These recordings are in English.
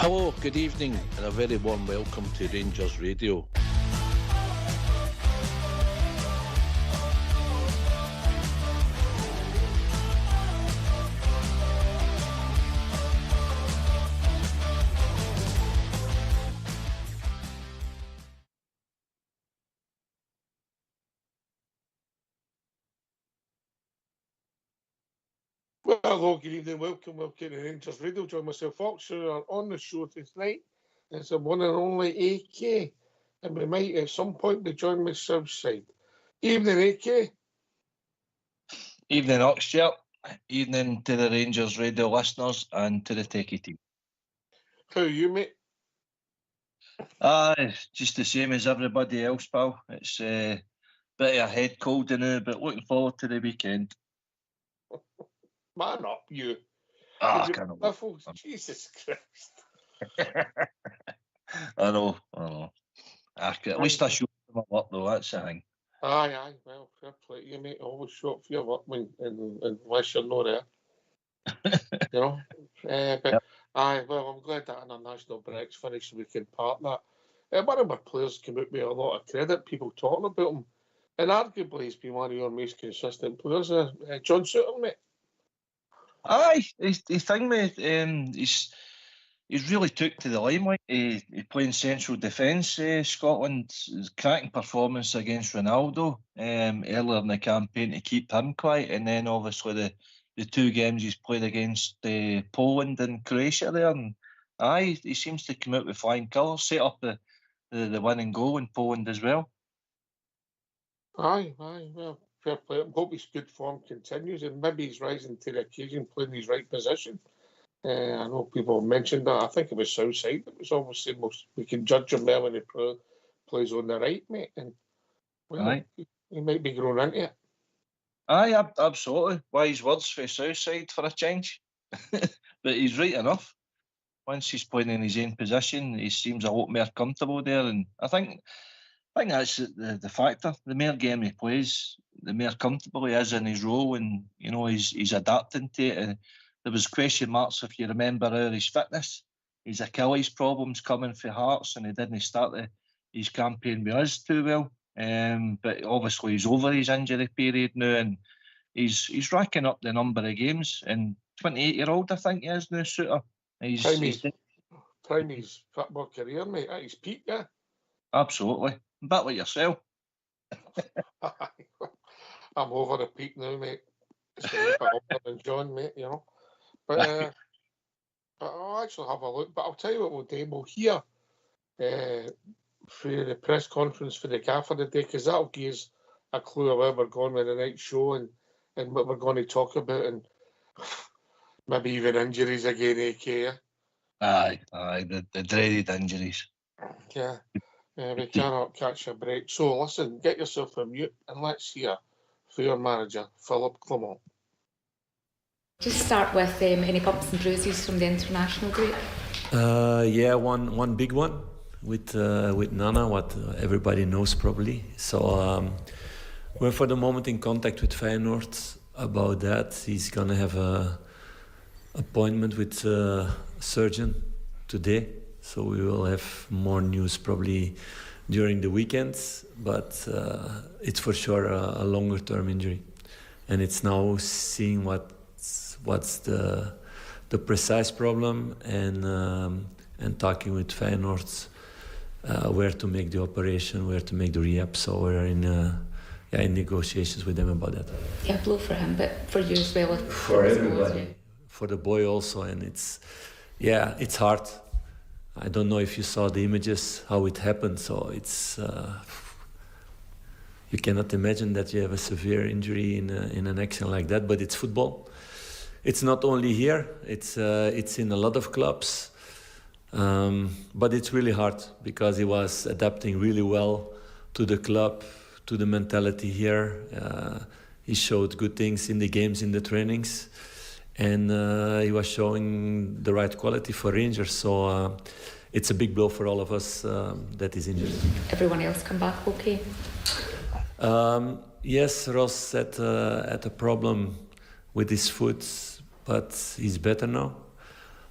Hello, good evening, and a very warm welcome to Rangers Radio. Well, hello, good evening, welcome to Rangers Radio. Join myself, Fox, who are on the show tonight. It's the one and only AK, and we might at some point be joined with Southside. Evening, AK. Evening, Oxford. Evening to the Rangers Radio listeners and to the techie team. How are you, mate? It's just the same as everybody else, pal. It's a bit of a head cold now, but looking forward to the weekend. Man up, you. I can't wait. Jesus Christ. I know. At least I show my work, though, that's the thing. Aye, well, fair play to you, mate. Always show up for your work unless you're not there. You know? But Yep. Aye, well, I'm glad that international break's finished so we can part that. One of my players came out with a lot of credit, people talking about him. And arguably he's been one of your most consistent players, John Sutton, mate. Aye, the thing with he's really took to the limelight. He playing central defence. Scotland's cracking performance against Ronaldo earlier in the campaign to keep him quiet, and then obviously the two games he's played against Poland and Croatia there. And aye, he seems to come out with flying colours. Set up the winning goal in Poland as well. Aye, well, fair play. I hope his good form continues and maybe he's rising to the occasion, playing his right position. I know people have mentioned that. I think it was Southside that was obviously most. We can judge him well when he plays on the right, mate. And well, Aye. he might be growing into it. Aye, absolutely. Wise words for Southside for a change. But he's right enough. Once he's playing in his own position, he seems a lot more comfortable there. And I think that's the factor. The more game he plays, the more comfortable he is in his role, and you know he's adapting to it. And there was question marks, if you remember, over his fitness. His Achilles problems coming for Hearts, and he didn't start his campaign with us too well. But obviously he's over his injury period now, and he's racking up the number of games. And 28-year-old, I think he is now, Suter. Prime his football career, mate. At his peak, yeah. Absolutely. A bit like yourself. I'm over the peak now, mate. It's a bit older than John, mate, you know. But I'll actually have a look. But I'll tell you what we'll do. We'll hear for the press conference for the gaffer today, because that'll give us a clue of where we're going with the night show and what we're going to talk about, and maybe even injuries again, AK. Aye, the dreaded injuries. Yeah, we cannot catch a break. So listen, get yourself a mute and let's hear for your manager, Philip Clement. Just start with any bumps and bruises from the international break. Yeah, one big one with Nana, what everybody knows probably. So we're for the moment in contact with Feyenoord about that. He's gonna have a appointment with a surgeon today, so we will have more news probably during the weekend. But it's for sure a longer term injury, and it's now seeing what's the precise problem and talking with Feyenoord where to make the operation, where to make the rehab. So we're in negotiations with them about that. Yeah, blow for him, but for you as well. For everybody, for the boy also, and it's hard. I don't know if you saw the images how it happened. So it's you cannot imagine that you have a severe injury in an accident like that. But it's football. It's not only here. It's in a lot of clubs. But it's really hard because he was adapting really well to the club, to the mentality here. He showed good things in the games, in the trainings, and he was showing the right quality for Rangers. So it's a big blow for all of us that he's injured. Everyone else come back okay? Yes, Ross had a problem with his foot, but he's better now.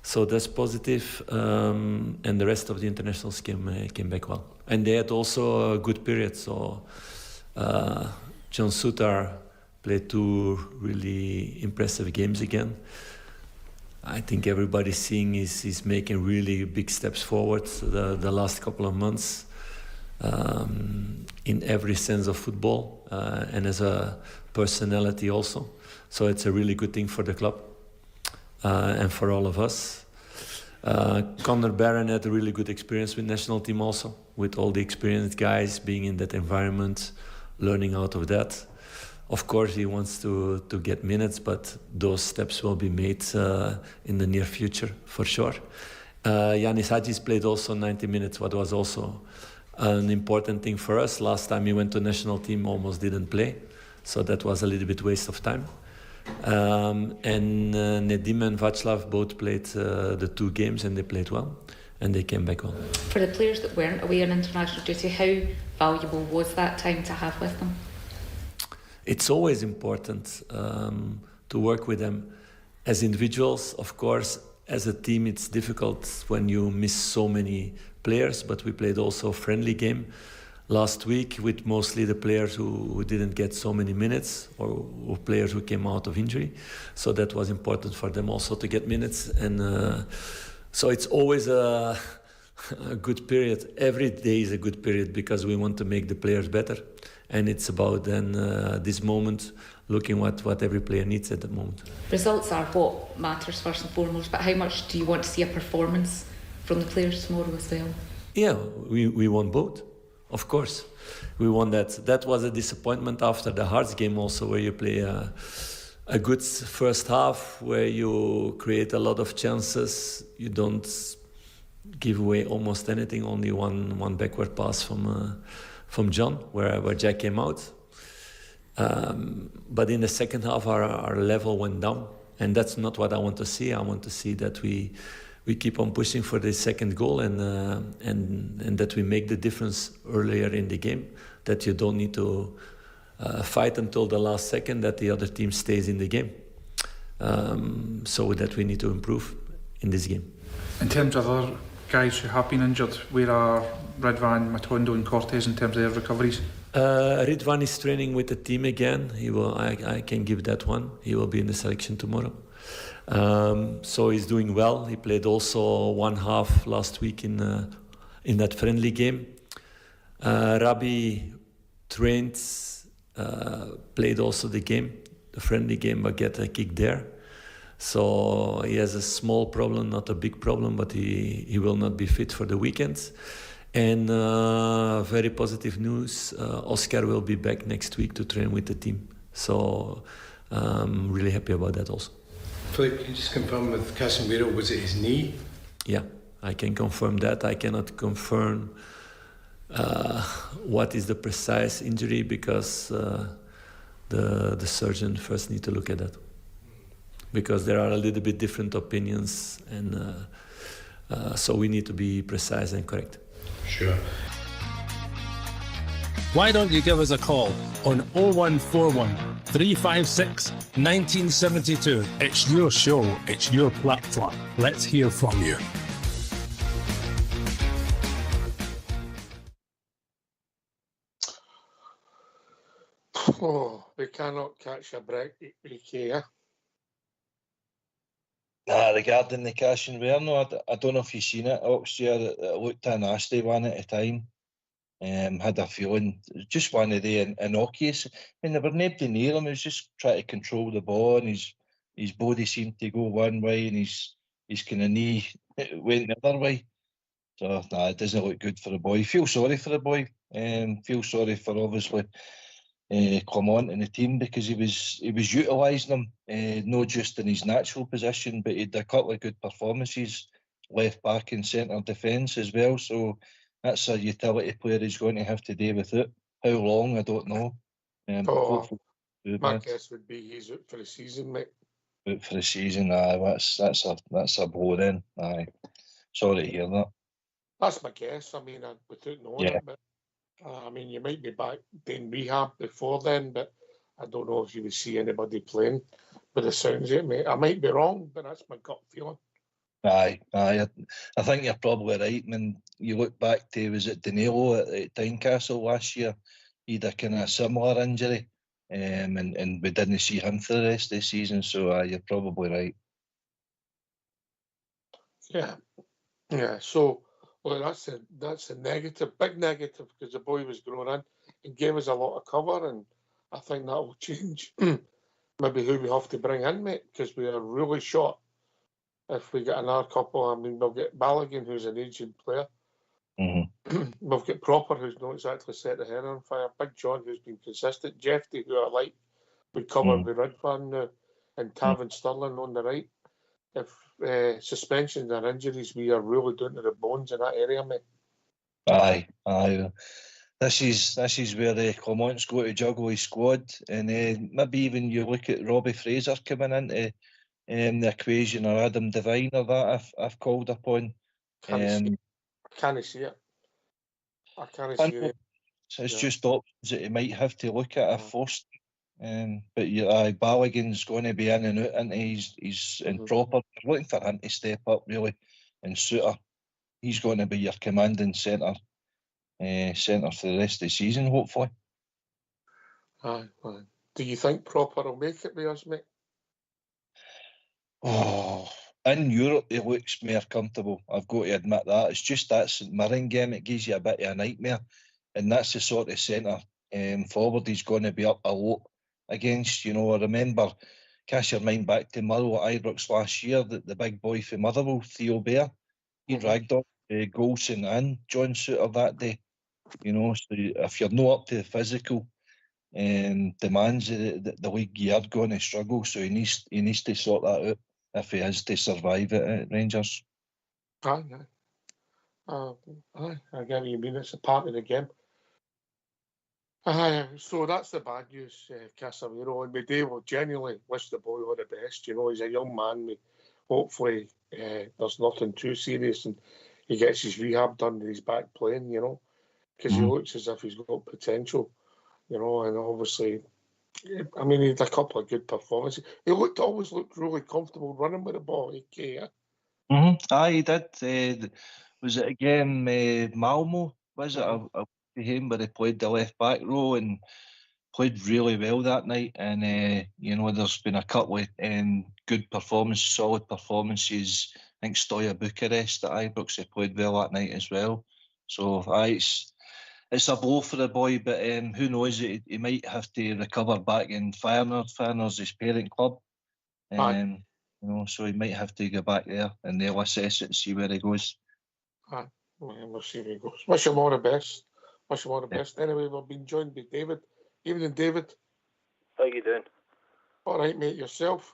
So that's positive. And the rest of the internationals came back well. And they had also a good period. So John Suter played 2 really impressive games again. I think everybody's seeing he's making really big steps forward the last couple of months in every sense of football and as a personality also. So it's a really good thing for the club and for all of us. Conor Barron had a really good experience with national team also, with all the experienced guys being in that environment, learning out of that. Of course, he wants to get minutes, but those steps will be made in the near future, for sure. Yanis Hadjis played also 90 minutes, what was also an important thing for us. Last time he went to national team, almost didn't play, so that was a little bit waste of time. And Nedim and Václav both played the 2 games, and they played well, and they came back well. For the players that weren't away on international duty, how valuable was that time to have with them? It's always important to work with them. As individuals, of course, as a team, it's difficult when you miss so many players, but we played also a friendly game last week with mostly the players who didn't get so many minutes or players who came out of injury. So that was important for them also to get minutes. And so it's always a good period. Every day is a good period because we want to make the players better. And it's about then this moment, looking what every player needs at the moment. Results are what matters first and foremost, but how much do you want to see a performance from the players tomorrow as well? Yeah, we won both, of course. We won that. That was a disappointment after the Hearts game also, where you play a good first half, where you create a lot of chances. You don't give away almost anything, only one backward pass from John, where Jack came out. But in the second half, our level went down, and that's not what I want to see. I want to see that we keep on pushing for the second goal, and that we make the difference earlier in the game. That you don't need to fight until the last second. That the other team stays in the game. So that we need to improve in this game. In terms of other guys who have been injured, where are Ridvan, Matondo and Cortez in terms of their recoveries? Ridvan is training with the team again. He will. I can give that one. He will be in the selection tomorrow. So he's doing well. He played also one half last week in that friendly game. Rabbi trained, played also the friendly game, but get a kick there. So he has a small problem, not a big problem, but he will not be fit for the weekend. And very positive news, Oscar will be back next week to train with the team. So I'm really happy about that also. Philippe, can you just confirm with Casemiro, was it his knee? Yeah, I can confirm that. I cannot confirm what is the precise injury because the surgeon first need to look at that. Because there are a little bit different opinions, and so we need to be precise and correct. Sure. Why don't you give us a call on 0141 356 1972? It's your show, it's your platform. Let's hear from you. Oh, we cannot catch a break, yeah? Regarding the cash and wear, no, I don't know if you've seen it, Oxyar. It looked a nasty one at the time. Had a feeling, just one of the innocuous. I mean, there were nobody near him. He was just trying to control the ball, and his body seemed to go one way, and his kind of knee went the other way. So, it doesn't look good for the boy. Feel sorry for the boy. Feel sorry for obviously Clement in the team, because he was utilising him, not just in his natural position, but he had a couple of good performances, left back and centre defence as well. So that's a utility player he's going to have to deal with it. How long, I don't know. My guess would be he's out for the season, mate. Out for the season, that's a blow then. Aye. Sorry to hear that. That's my guess. I mean, without knowing it, but I mean, you might be back doing rehab before then, but I don't know if you would see anybody playing with the sounds of it, mate. I might be wrong, but that's my gut feeling. Aye. I think you're probably right. When you look back to, was it Danilo at Tynecastle last year? He had a kind of similar injury, and we didn't see him for the rest of the season. So you're probably right. Yeah. So, well, that's a negative, big negative, because the boy was growing in and gave us a lot of cover, and I think that will change. Maybe who we have to bring in, mate, because we are really short. If we get another couple, I mean, we'll get Balogun, who's an aging player. Mm-hmm. We've got Proper, who's not exactly set the hair on fire. Big John, who's been consistent. Jeffy, who I like, we covered with Redfern now, and Tavin Sterling on the right. If suspensions and injuries, we are really down to the bones in that area, mate. Aye. This is where Clement's got to juggle his squad, and maybe even you look at Robbie Fraser coming into the equation, or Adam Devine, or that I've called upon. I can't see it. I can't see it. It's just options that he might have to look at if forced. But Balogun's going to be in and out, and he's in Proper. We're looking for him to step up really, and Suter. He's going to be your commanding centre for the rest of the season, hopefully. Aye. Do you think Proper will make it with us, mate? Oh, in Europe he looks more comfortable. I've got to admit that. It's just that St Mirren game, it gives you a bit of a nightmare, and that's the sort of centre forward he's going to be up a lot against. I remember, cast your mind back to Murrow at Ibrox last year, the big boy from Motherwell, Theo Bear, he dragged up Golson and John Suter that day. So if you're not up to the physical demands of the league, you are going to struggle. So he needs to sort that out if he is to survive it at Rangers. Aye. I get what you mean. It's a part of the game. So that's the bad news, Casemiro. And we do genuinely wish the boy all the best. He's a young man. Hopefully, there's nothing too serious, and he gets his rehab done and he's back playing. Because he looks as if he's got potential. And obviously, I mean, he had a couple of good performances. He always looked really comfortable running with the ball. Aye, he did. Was it again Malmo? Was it a game where he played the left back row and played really well that night? And there's been a couple of good performances, solid performances. I think Stoya Bucharest at Ibrox, he played well that night as well. So it's a blow for the boy, but who knows? He might have to recover back in Feyenoord. Feyenoord's his parent club. So he might have to go back there and they'll assess it and see where he goes. We'll see where he goes. Wish him all the best. Anyway, we've been joined by David. Evening, David. How you doing? All right, mate. Yourself?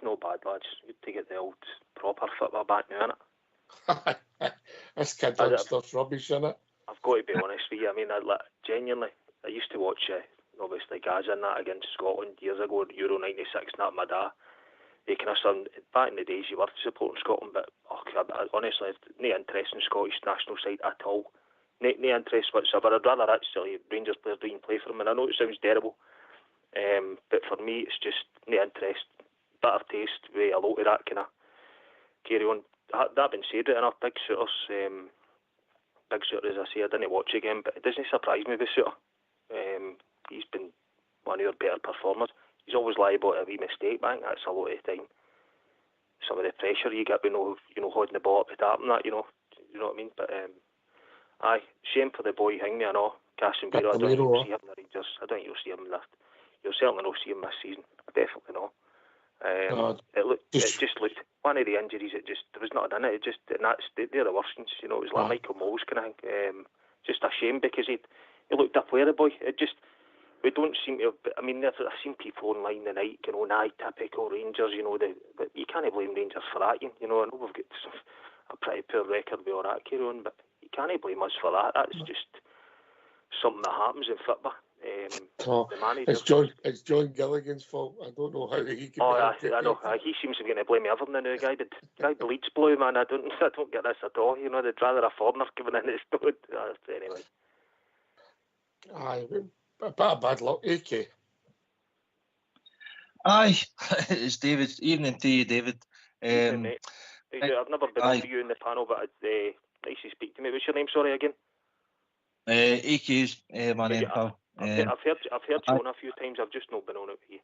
No bad, lads. Good to get the old Proper football back now, innit? This kid done stuff rubbish, innit? I've got to be honest with you. I mean, genuinely, I used to watch, obviously, Gaza and that against Scotland years ago, Euro 96, and that my dad. Back in the days you were supporting Scotland, but honestly, no interest in Scottish national side at all. No interest whatsoever. I'd rather actually Rangers players do play for them, and I know it sounds terrible, but for me it's just no interest. Better taste with a lot of that kind of carry on. That being said, enough big shooters, as I say, I didn't watch again, but it doesn't surprise me with Suter. He's been one of your better performers. He's always liable to a wee mistake, man. That's a lot of the time. Some of the pressure you get with holding the ball up the tap and that, you know what I mean? But shame for the boy Hingley, I know. Casemiro, I don't think you'll see him in the Rangers. I don't think you'll see him you'll certainly not see him this season. Definitely not. It just looked one of the injuries. There was nothing in it. They're the worst ones. It was like Michael Moles kind of thing. Just a shame because he looked a player, the boy. We don't seem to. I mean, I've seen people online tonight, typical Rangers. But you can't blame Rangers for that. I know we've got a pretty poor record with all that carry on, but you can't blame us for that. That's just something that happens in football. The manager. It's John Gilligan's fault. I don't know how he can. I know. He seems to be going to blame everything. The guy bleeds blue, man. I don't get this at all. They'd rather a foreigner coming in his stood. Anyway. Aye, a bit of bad luck, AK. Aye, it's David. Evening to you, David. Evening, mate. I've never been aye. on to you in the panel, but it's nice to speak to me. What's your name, sorry, again? AK's my name, pal. I've heard you on a few times. I've just not been on it with you.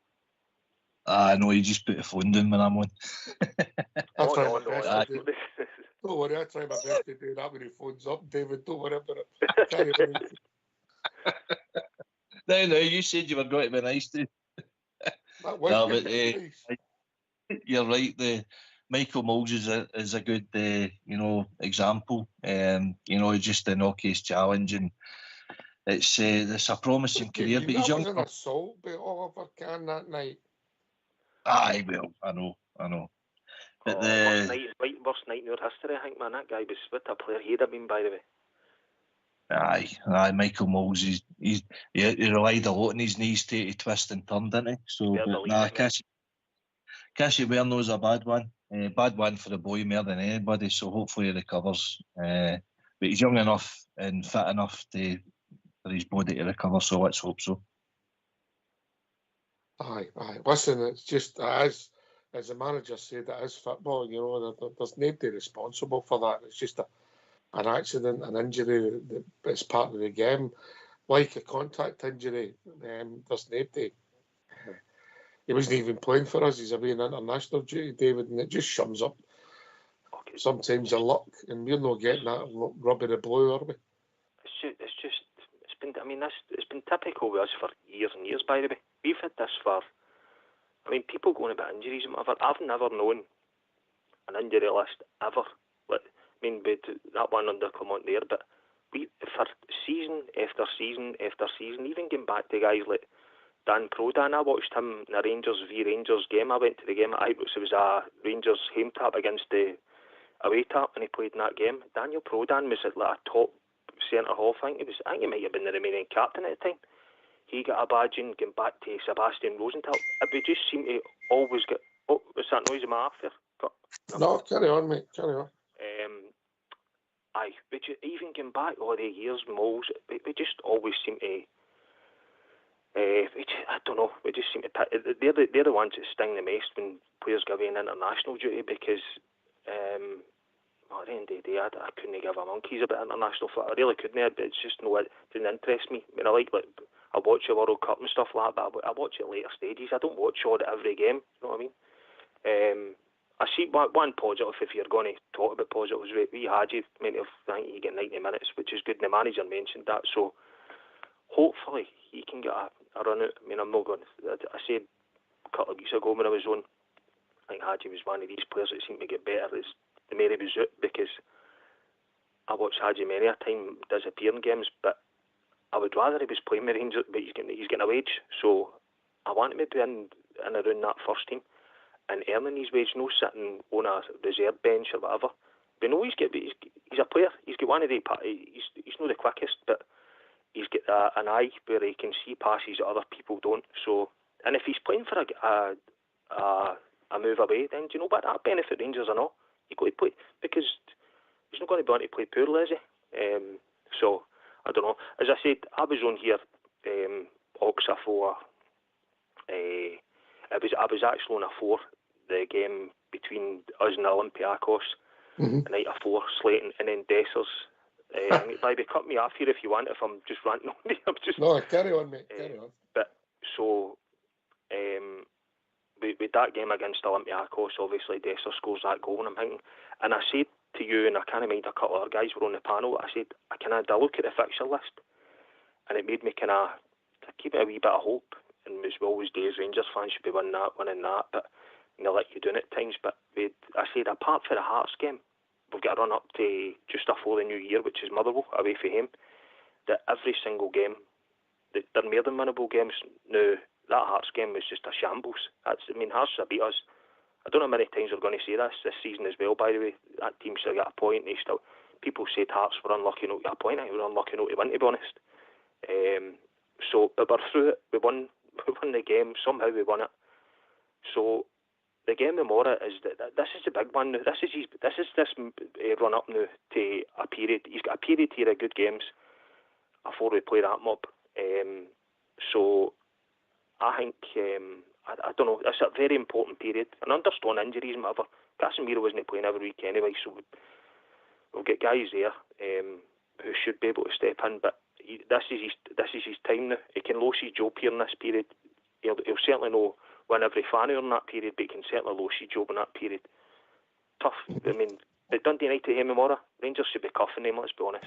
I know, you just put the phone down when I'm on. I try no, my best to do. Don't worry, I try my best to do that when he phones up, David. Don't worry about it. Carry on. No, you said you were going to be nice to. That was No, good. but Nice. you're right. The Michael Moles is a good example. Just a knockies challenge, and it's a promising career. But he's that young. was an assault by Oliver Kahn that night. Aye, well, I know. But worst night in your history, I think, man. That guy was what a player he'd have been, by the way. Aye, Michael Moles, he relied a lot on his knees to twist and turn, didn't he? So, Cassie Werno's a bad one. Bad one for the boy more than anybody, so hopefully he recovers. But he's young enough and fit enough for his body to recover, so let's hope so. Aye. Listen, it's just, as the manager said, it is football, there's nobody responsible for that. It's just an accident, an injury that's part of the game. Like a contact injury, there's nobody. He wasn't even playing for us. He's away in international duty, David, and it just sums up sometimes the luck, and we're not getting that rub of the blue, are we? It's been typical with us for years and years, by the way. We've had this for, people going about injuries and whatever. I've never known an injury list ever. With that one under Clement there, but for season after season after season, even getting back to guys like Dan Prodan, I watched him in a Rangers v Rangers game. I went to the game at Ibrox. It was a Rangers home tap against the away tap, and he played in that game. Daniel Prodan was at like a top centre half. I think he might have been the remaining captain at the time. He got a badge and getting back to Sebastian Rosenthal. We just seem to always get. Oh, what's that noise in my after? No, carry on, mate. Carry on. Even getting back all the years, Moles, we just always seem to. I don't know. We just seem to. They're the ones that sting the most when players go in international duty, because at the end of the day, I couldn't give a monkeys about international football. I really couldn't. It's just it didn't interest me. I watch the World Cup and stuff like that, but I watch it at later stages. I don't watch all at every game. You know what I mean? I see one positive, if you're going to talk about positives. We had you, I think you get 90 minutes, which is good, and the manager mentioned that. So hopefully he can get a run out. I'm not going to. I said a couple of weeks ago when I was on, I think Hadji was one of these players that seemed to get better as the more he was out, because I watched Hadji many a time disappear in games, but I would rather he was playing with Rangers, but he's getting a wage, so I want him to be in and around that first team and earning his wage, no sitting on a reserve bench or whatever. We know he's a player. He's got one of the. He's not the quickest, but he's got an eye where he can see passes that other people don't. So, and if he's playing for a move away, then do you know what, that benefit Rangers or not? You got to play, because he's not going to be able to play poorly, is he? So I don't know. As I said, I was on here Oxa for. I was actually on a 4, the game between us and Olympiacos, the night of 4, Slayton, and then Dessers. Maybe cut me off here if you want, if I'm just ranting on me. No, carry on, mate. Carry on. But so, with that game against Olympiacos, obviously Dessers scores that goal, and I'm thinking, and I said to you, and I kind of mind a couple of other guys were on the panel, I said, I kind of look at the fixture list, and it made me kind of keep it a wee bit of hope. And as we always do as Rangers fans, should be winning that, but they'll let you doing it at times. But I said, apart from the Hearts game, we've got a run up to just after the new year, which is Motherwell, away from him, that every single game, they're more than winnable games. Now, that Hearts game was just a shambles. Hearts have beat us. I don't know how many times we're going to say this season as well, by the way. That team still got a point. People said Hearts were unlucky not to get a point. I think we were unlucky not to win, to be honest. But we're through it. We won the game. Somehow we won it. So the game tomorrow is this is the big one now. This is this run up now to a period. He's got a period here of good games before we play that mob. So I think, I don't know, it's a very important period. And understand injuries and whatever. Casemiro isn't playing every week anyway, so we've got guys there who should be able to step in. But this is his time now. He can lose his job here in this period. He'll certainly know win every fanny in that period, but he can certainly lose his job in that period. Tough. I mean, the Dundee United game tomorrow, Rangers should be cuffing them, let's be honest.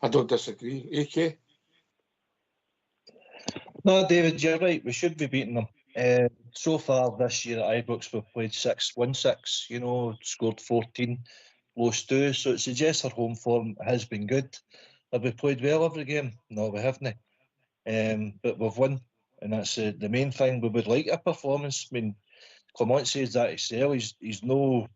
I don't disagree. AK? No, David, you're right. We should be beating them. So far this year at Ibrox, we've played 6-1-6, scored 14, lost 2. So it suggests our home form has been good. Have we played well every game? No, we haven't. But we've won, and that's the main thing. We would like a performance. I mean, Clement says that himself. He's no,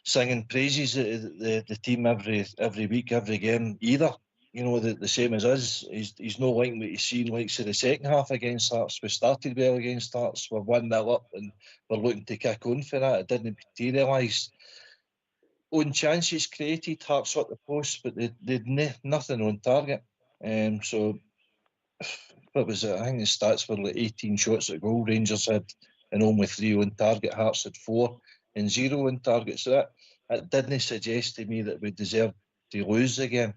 singing praises of the team every week, every game either. The same as us. He's no liking what he's seen likes of the second half against Hearts. We started well against Hearts. We're 1-0 up and we're looking to kick on for that. It didn't materialise. Own chances created, Hearts at the post, but they'd nothing on target. So what was it? I think the stats were like 18 shots at goal Rangers had and only 3 on target. Hearts had 4 and 0 on target. So that didn't suggest to me that we deserved to lose the game.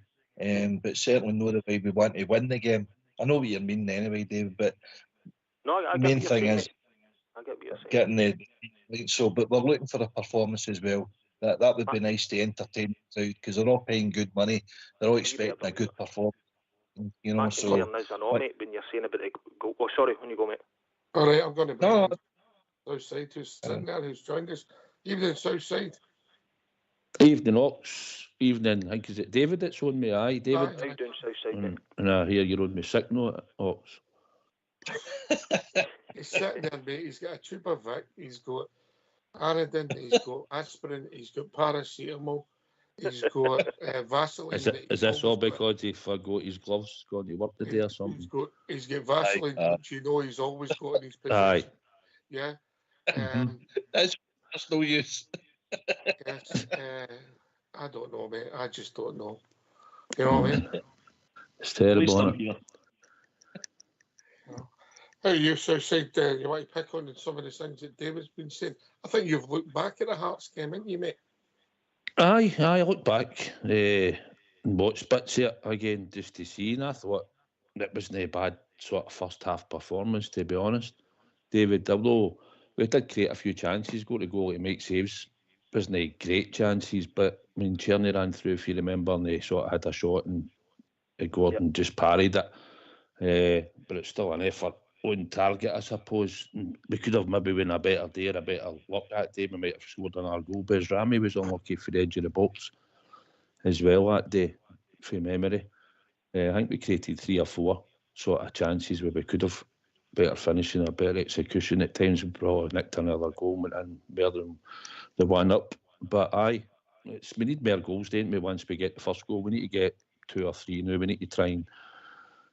But certainly not the way we want to win the game. I know what you mean anyway, David, but the main thing is getting the so. But we're looking for a performance as well. That would be nice to entertain the crowd because they're all paying good money. They're all expecting a good performance. So. Mate, when you're saying about the goal. Oh, sorry, when you go, mate. All right, I'm going to bring Southside who's sitting there, who's joined us. Evening, Southside. Evening, Ox. Evening. I think is it David that's on me? Aye, David. How you doing, Southside? And I hear you're on me sick note, Ox. He's sitting there, mate. He's got a tube of Vic. He's got Aridin. He's got aspirin. He's got paracetamol. He's got Vaseline. Is this all because he forgot his gloves going to work today or something? He's got Vaseline, which he's always got in his possession. Aye. Yeah. That's no use. Yes. I don't know, mate. I just don't know. You know what I mean? It's terrible, isn't it? How you said you want to pick on some of the things that David's been saying? I think you've looked back at the Hearts game, haven't you, mate? Aye, I look back and watched bits of it again just to see, and I thought it wasn't a bad sort of first half performance, to be honest. David, although we did create a few chances, go to goal to make saves, wasn't great chances, but I mean, Tierney ran through, if you remember, and they sort of had a shot and Gordon just parried it. But it's still an effort on target, I suppose. We could have maybe been a better day or a better luck that day. We might have scored another goal. Bez Rami was unlucky for the edge of the box as well that day, from memory. I think we created 3 or 4 sort of chances where we could have better finishing or better execution at times. We probably nicked another goal and more than the one up. But aye, we need more goals, don't we, once we get the first goal. We need to get 2 or 3 now. We need to try and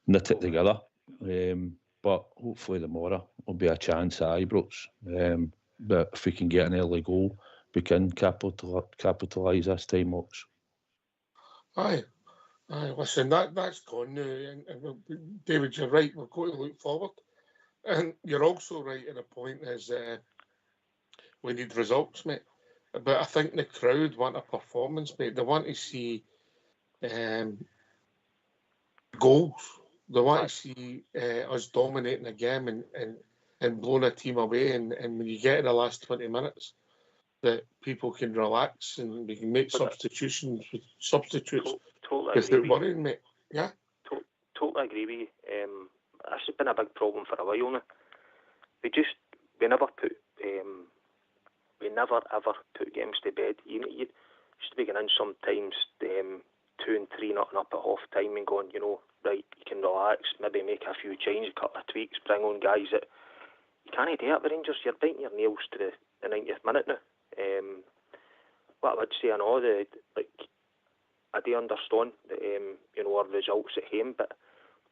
knit it together. But hopefully tomorrow will be a chance at Ibrox. But if we can get an early goal, we can capitalise this time, Ox. Aye. Listen, that's gone now. And David, you're right. We've got to look forward. And you're also right in a point is we need results, mate. But I think the crowd want a performance, mate. They want to see goals. They want to see us dominating a game and blowing a team away. And when you get in the last 20 minutes, that people can relax and we can make substitutes without worrying, mate. Yeah? Totally agree with you. This has been a big problem for a while now. We never ever put games to bed. You used to be going in sometimes 2 and 3 nothing up at half time and going, right, you can relax, maybe make a few changes, a couple of tweaks, bring on guys that you can't do it with Rangers. You're biting your nails to the 90th minute now. What I would say, I know I do understand that our results at home, but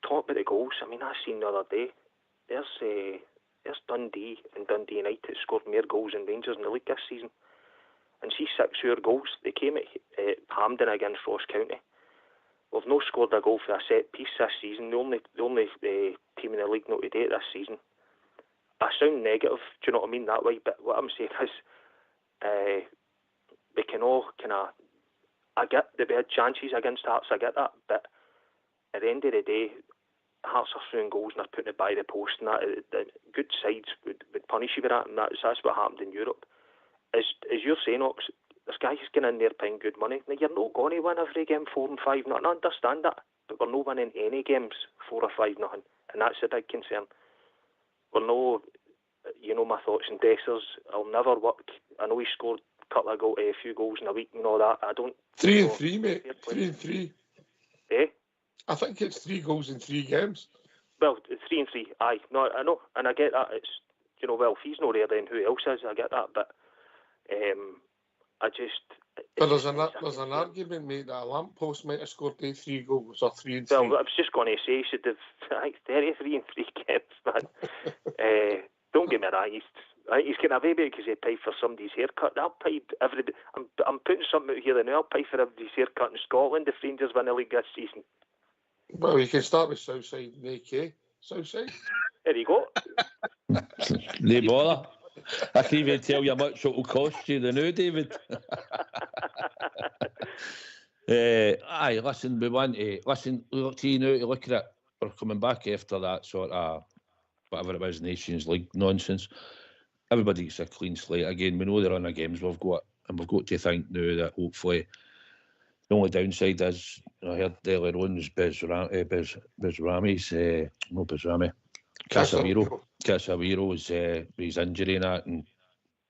talk about the goals. I mean, I seen the other day. There's Dundee and Dundee United scored more goals than Rangers in the league this season. And see 6 goals. They came at Hampden against Ross County. We've not scored a goal for a set piece this season. The only team in the league not to date this season. I sound negative, do you know what I mean, that way, but what I'm saying is we can all kind of, I get that we had chances against Hearts, I get that, but at the end of the day, Hearts are throwing goals and they're putting it by the post, and that the good sides would punish you for that, and that's what happened in Europe. As you're saying, Ox, there's guys getting in there paying good money. Now, you're not going to win every game 4 and 5 nothing. I understand that, but we're not winning any games 4 or 5 nothing, and that's a big concern. We're no, you know, my thoughts and Dessers, I'll never work. I know he scored a few goals in a week and all that. I don't. 3 and 3, mate. 3 and 3. Eh? I think it's 3 goals in 3 games. Well, 3 and 3. Aye, no, I know, and I get that. It's, you know, well, if he's not there, then who else is? I get that, but I just. But there's an argument, mate, that a lamppost might have scored 3 goals or 3 and 3. Well, I was just going to say he should have, I think, 33 and 3 games, man. Don't get me wrong, he's getting away with it because he paid for somebody's haircut. I'll pay everybody. I'm putting something out here and I'll pay for everybody's haircut in Scotland if Rangers win the league this season. Well, you can start with Southside and AK. Southside. There you go. No bother. I can't even tell you how much it will cost you the new, David. Aye, listen, we want to look to you now to look at it. We're coming back after that sort of whatever it was, Nations League nonsense. Everybody gets a clean slate again. We know the run of games we've got, and we've got to think now that hopefully the only downside is, I heard earlier on was Casemiro is his injury and that, and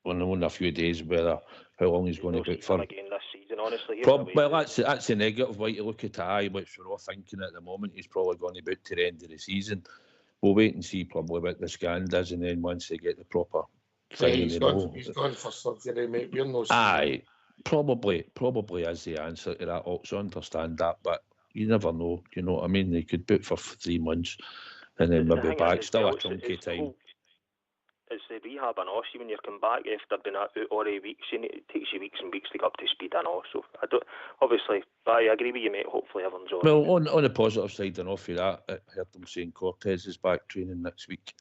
we'll know in a few days how long he's going to be out for. Again this season, honestly. Well, that's a negative way to look at it, which we're all thinking at the moment. He's probably going to be out to the end of the season. We'll wait and see probably what the scan does, and then once they get the proper thing, he's gone for surgery, mate. We're no. Aye, probably is the answer to that. Also understand that, but you never know. You know what I mean? They could boot for 3 months, and then maybe back. Still a chunky time. It's the rehab and all. See, when you come back after being out all 8 weeks, it takes you weeks and weeks to get up to speed and all. So I agree with you, mate. Hopefully everyone's all right. Well, on the positive side and off of that, I heard them saying Cortez is back training next week,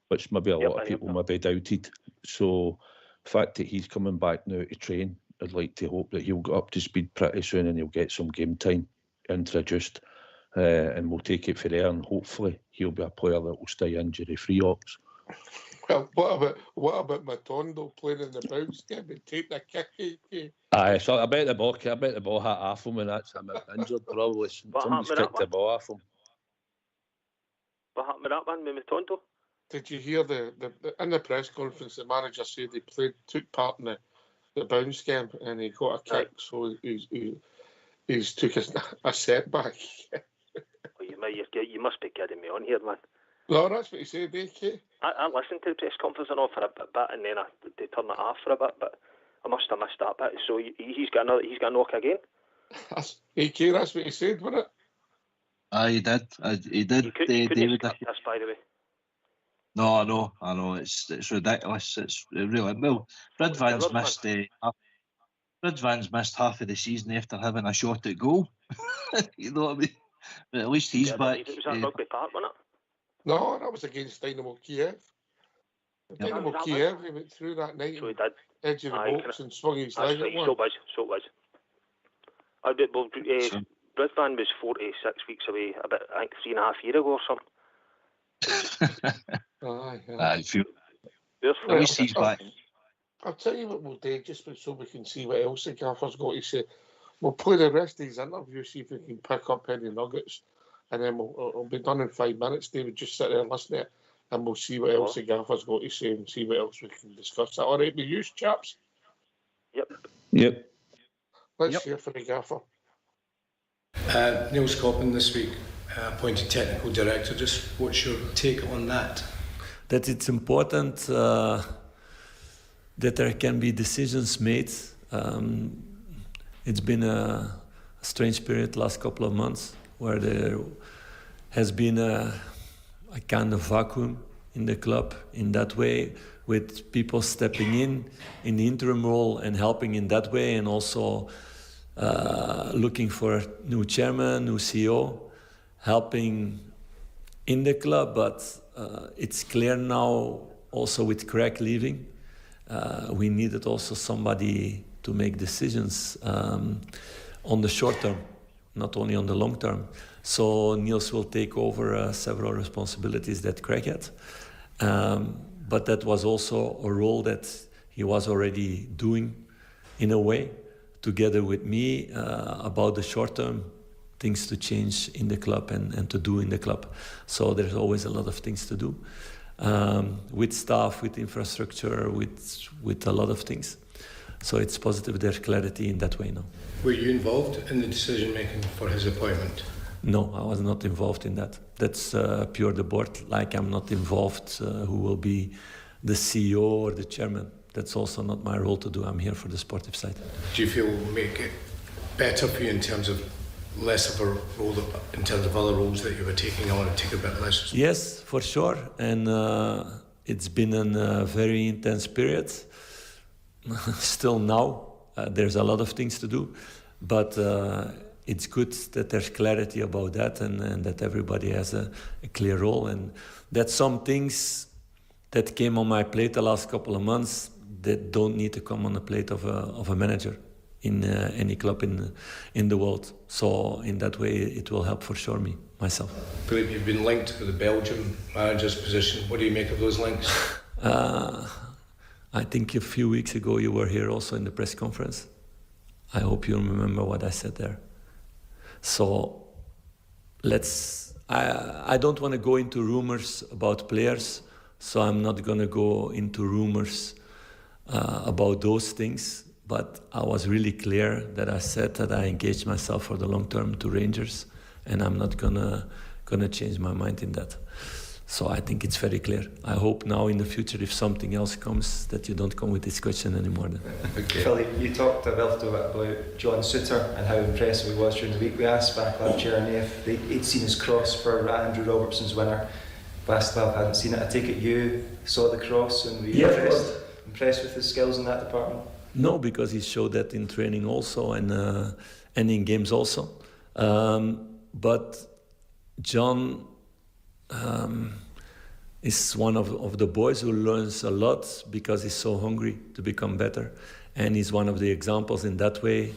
which maybe a lot of people maybe doubted. So the fact that he's coming back now to train, I'd like to hope that he'll get up to speed pretty soon and he'll get some game time introduced, and we'll take it from there. And hopefully he'll be a player that will stay injury free. Ox. Well, what about Matondo playing in the bounce game and take the kick? Aye, so I bet the ball hit half him, and that's him injured probably. Somebody's kicked the ball off him. What happened with that one with Matondo? Did you hear the in the press conference the manager said he took part in the bounce game and he got a kick, so he's took a setback. You must be kidding me on here, man. No, that's what he said, AK. I listened to the press conference and all for a bit, and then they turned it off for a bit, but I must have missed that bit. So he's got a knock again. AK, that's what he said, wasn't it? He did. He did. You couldn't skip this, by the way. No, I know. It's ridiculous. It's really well. Fred Van's missed. Fred Van's missed half of the season after having a shot at goal. You know what I mean? But at least he's back. It was at Rugby Park, wasn't it? No, that was against Dynamo Kiev. Dynamo Kiev, he went through that night, so he did. Edge of the box and swung his leg at one. So it was. Brisbane was 46 weeks away, about, I think, 3.5 years ago or something. At least he's back. I'll tell you what we'll do, just so we can see what else the gaffer's got to say. We'll play the rest of his interview, see if we can pick up any nuggets. And then it'll be done in 5 minutes. David, just sit there and listen to it, and we'll see what else the gaffer's got to say and see what else we can discuss. All right with you, chaps? Yep. Let's hear for the gaffer. Neil Scotland this week appointed technical director. Just what's your take on that? That it's important that there can be decisions made. It's been a strange period the last couple of months, where there has been a kind of vacuum in the club in that way, with people stepping in the interim role and helping in that way, and also looking for a new chairman, new CEO, helping in the club, but it's clear now also with Craig leaving, we needed also somebody to make decisions on the short term, not only on the long term. So Niels will take over several responsibilities that Craig had. But that was also a role that he was already doing in a way, together with me, about the short term things to change in the club and to do in the club. So there's always a lot of things to do, with staff, with infrastructure, with a lot of things. So it's positive there's clarity in that way now. Were you involved in the decision making for his appointment? No, I was not involved in that. That's pure the board. Like I'm not involved who will be the CEO or the chairman. That's also not my role to do. I'm here for the sportive side. Do you feel it will make it better for you in terms of less of a role, in terms of other roles that you were taking on and take a bit less? Yes, for sure. And it's been a very intense period. Still now, there's a lot of things to do. But it's good that there's clarity about that and that everybody has a clear role. And that some things that came on my plate the last couple of months that don't need to come on the plate of a manager in any club in the world. So in that way, it will help for sure me, myself. Philippe, you've been linked with the Belgium manager's position. What do you make of those links? I think a few weeks ago you were here also in the press conference. I hope you remember what I said there. So I don't want to go into rumors about players, so I'm not going to go into rumors about those things. But I was really clear that I said that I engaged myself for the long term to Rangers, and I'm not gonna change my mind in that. So I think it's very clear. I hope now in the future, if something else comes, that you don't come with this question anymore. Then. Okay. Philippe, you talked a little bit about John Suter and how impressive he was during the week. We asked Václav Černý if he'd seen his cross for Andrew Robertson's winner. Václav hadn't seen it. I take it you saw the cross and were you impressed with his skills in that department? No, because he showed that in training also and in games also. But John is one of the boys who learns a lot because he's so hungry to become better. And he's one of the examples in that way,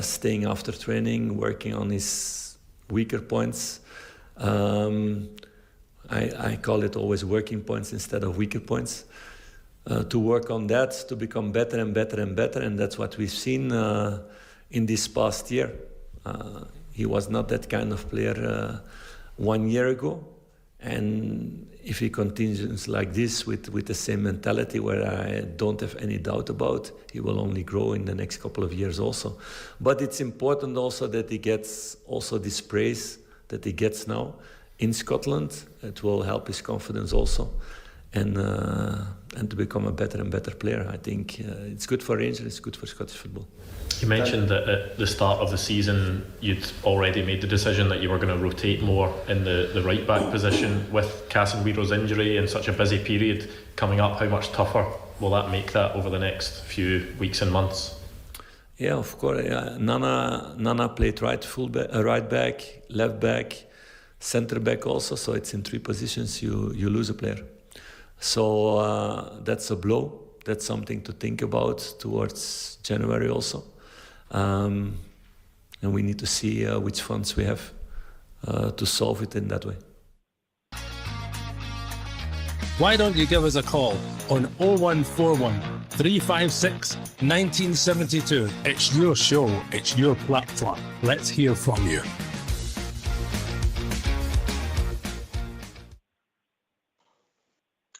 staying after training, working on his weaker points. I call it always working points instead of weaker points. To work on that, to become better and better and better. And that's what we've seen in this past year. He was not that kind of player 1 year ago. And if he continues like this with the same mentality, where I don't have any doubt about, he will only grow in the next couple of years also. But it's important also that he gets also this praise that he gets now in Scotland. It will help his confidence also. And to become a better and better player. I think it's good for Rangers, it's good for Scottish football. You mentioned that at the start of the season you'd already made the decision that you were going to rotate more in the right back position. With Casemiro's injury and such a busy period coming up, how much tougher will that make that over the next few weeks and months? Yeah, of course. Nana played right back, left back, centre back also, so it's in 3 positions you lose a player. So that's a blow. That's something to think about towards January also. And we need to see which funds we have to solve it in that way. Why don't you give us a call on 0141 356 1972. It's your show, it's your platform. Let's hear from you.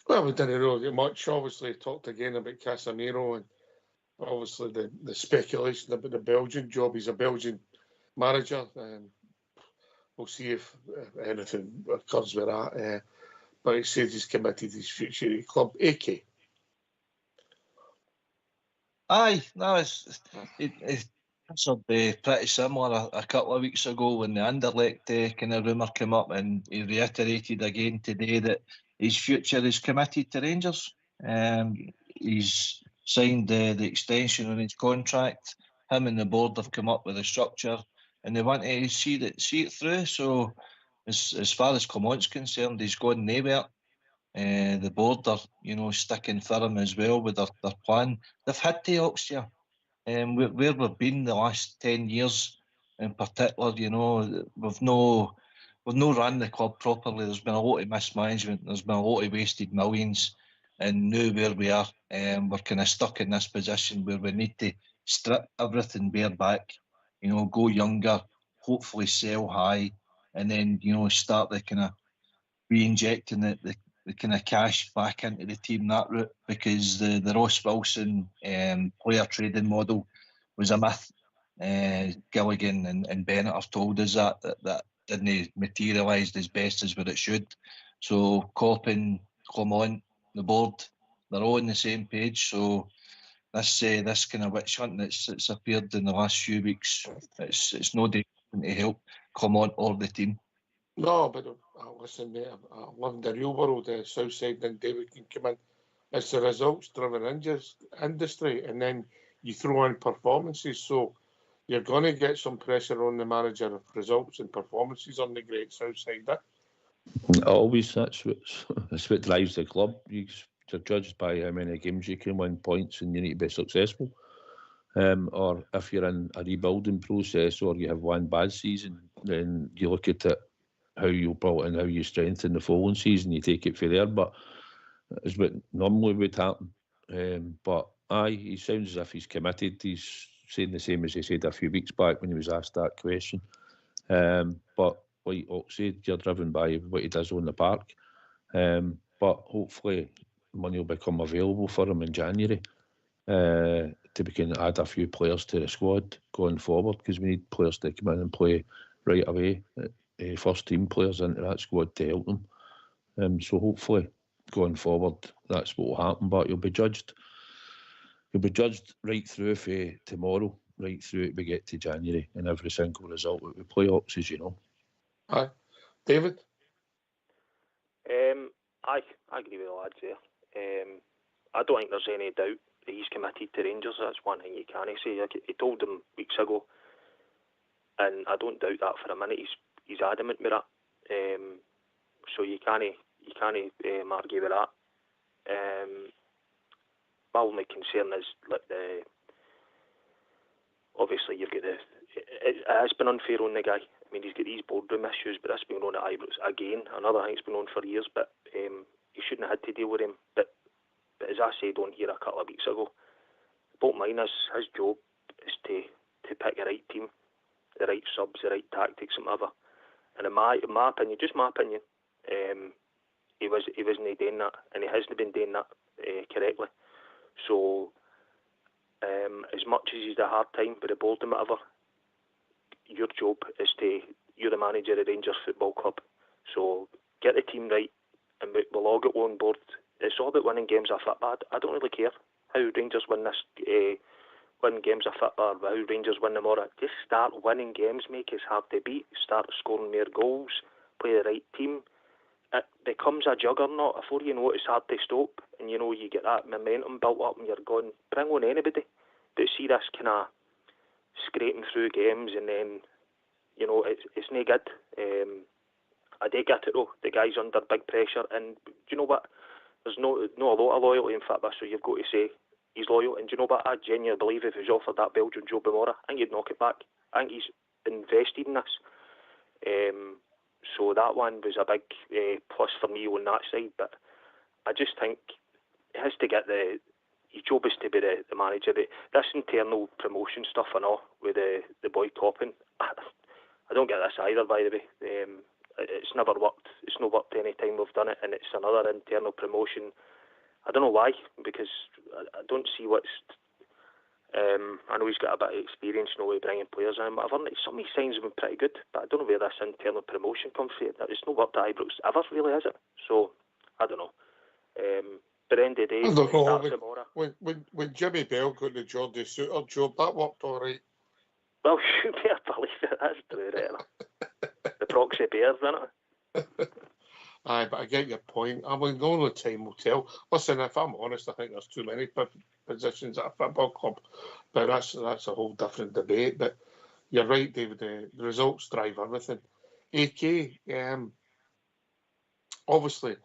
Well, we didn't really get much. Obviously, talked again about Casemiro and obviously the speculation about the Belgian job. He's a Belgian manager, and we'll see if anything occurs with that. But he says he's committed his future to the club. AK. Aye, no, it's pretty similar a couple of weeks ago when the Anderlecht kind of rumour came up, and he reiterated again today that his future is committed to Rangers. He's signed the extension on his contract. him and the board have come up with a structure, and they want to see it through. So, as far as Clement's concerned, he's gone nowhere. The board are, sticking firm as well with their plan. They've had to Oxford. Where we've been the last 10 years in particular, we've no run the club properly. There's been a lot of mismanagement. There's been a lot of wasted millions. And now where we are, we're kind of stuck in this position where we need to strip everything bare back, go younger, hopefully sell high, and then, start the kind of re-injecting the kind of cash back into the team that route, because the Ross Wilson player trading model was a myth. Gilligan and Bennett have told us that didn't materialise as best as what it should. So Coppin, Clement, the board, they're all on the same page. So this kind of witch hunt that's appeared in the last few weeks, it's no day to help Clement or the team. No, but listen, mate, I love the real world, the south side, then David can come in. It's a results-driven industry, and then you throw in performances, so you're going to get some pressure on the manager if results and performances on the great south side. Always, that's what drives the club. You're judged by how many games you can win points, and you need to be successful. Or if you're in a rebuilding process, or you have one bad season, then you look at it, how you build and how you strengthen the following season. You take it for there, but it's what normally would happen. But he sounds as if he's committed. He's saying the same as he said a few weeks back when he was asked that question. But like Oxley, you're driven by what he does on the park. But hopefully money will become available for him in January to we can add a few players to the squad going forward, because we need players to come in and play right away. First team players into that squad to help them. So hopefully going forward that's what will happen. But you'll be judged right through for tomorrow, right through we get to January, and every single result that we play Ox, as you know. Aye. David? I agree with the lads there. I don't think there's any doubt that he's committed to Rangers. That's one thing you can't say. He told them weeks ago, and I don't doubt that for a minute. He's adamant with that. So you can't argue with that. My only concern is obviously you've got it has been unfair on the guy. I mean, he's got these boardroom issues, but that's been on at Ibrox again. Another thing that's been on for years, but he shouldn't have had to deal with him. But as I said on here a couple of weeks ago, bottom line is his job is to pick the right team, the right subs, the right tactics, and whatever. And in my opinion, just my opinion, he wasn't doing that, and he hasn't been doing that correctly. So as much as he's had a hard time with the board and whatever, your job is you're the manager of Rangers Football Club. So get the team right, and we'll all get on board. It's all about winning games off football. I don't really care how Rangers win games off football, how Rangers win them all. Just start winning games, make it hard to beat, start scoring more goals, play the right team. It becomes a juggernaut before you know it's hard to stop, and you get that momentum built up, and you're going, bring on anybody. But see this kind of scraping through games, and then it's no good. I do get it though. The guy's under big pressure, and do you know what? There's no a lot of loyalty in football, so you've got to say he's loyal. And do you know what? I genuinely believe if he was offered that Belgian Joe Bamora, I think he'd knock it back. I think he's invested in this. So that one was a big plus for me on that side. But I just think he has to get his job is to be the manager. This internal promotion stuff and all with the boy Coppin, I don't get this either, by the way. It's never worked. It's not worked any time we've done it, and it's another internal promotion. I don't know why, because I don't see what's... I know he's got a bit of experience, with bringing players in, but some of his signs have been pretty good, but I don't know where this internal promotion comes from. It's not worked at Ibrox ever, really, has it? So, I don't know. But end of the day, I don't know. When Jimmy Bell got the Geordie Suter job, that worked all right. Well, you better believe it. That's true, right? The proxy bears, isn't it? Aye, but I get your point. I mean, only time will tell. Listen, if I'm honest, I think there's too many positions at a football club. But that's a whole different debate. But you're right, David. The results drive everything. AK, obviously,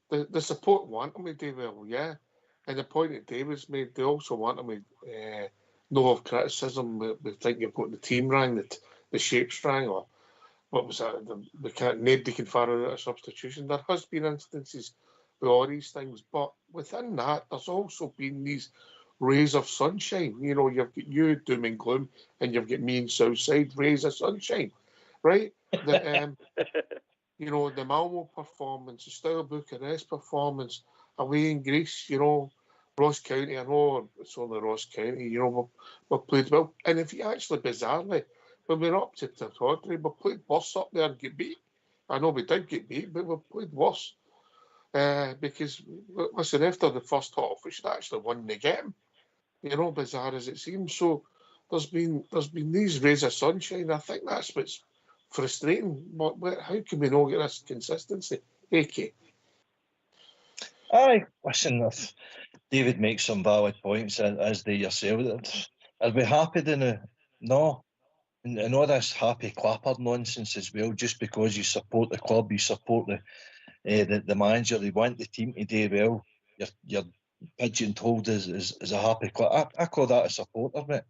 the support want him to do well, yeah. And the point that David's made, they also want him to know of criticism. We think you've got the team wrong, the shapes wrong, or what was that? Nobody can fire out a substitution. There has been instances with all these things, but within that, there's also been these rays of sunshine. You know, you've got you doom and gloom, and you've got me in Southside, rays of sunshine, right? You know, the Malmo performance, the Steaua Bucharest performance, away in Greece, you know, Ross County, I know it's only Ross County, you know, we played well. And if you actually, bizarrely, when we were up to Tawdry, we played worse up there and get beat. I know we did get beat, but we played worse. Because, listen, after the first half, we should actually won the game. You know, bizarre as it seems. So there's been these rays of sunshine. I think that's what's frustrating. But how can we not get this consistency? AK. Aye, listen, if David makes some valid points, as do yourself. I'd be happy to no. And all this happy clapper nonsense as well, just because you support the club, you support the manager, they want the team to do well, you're pigeon-toed as a happy clapper. I call that a supporter, mate.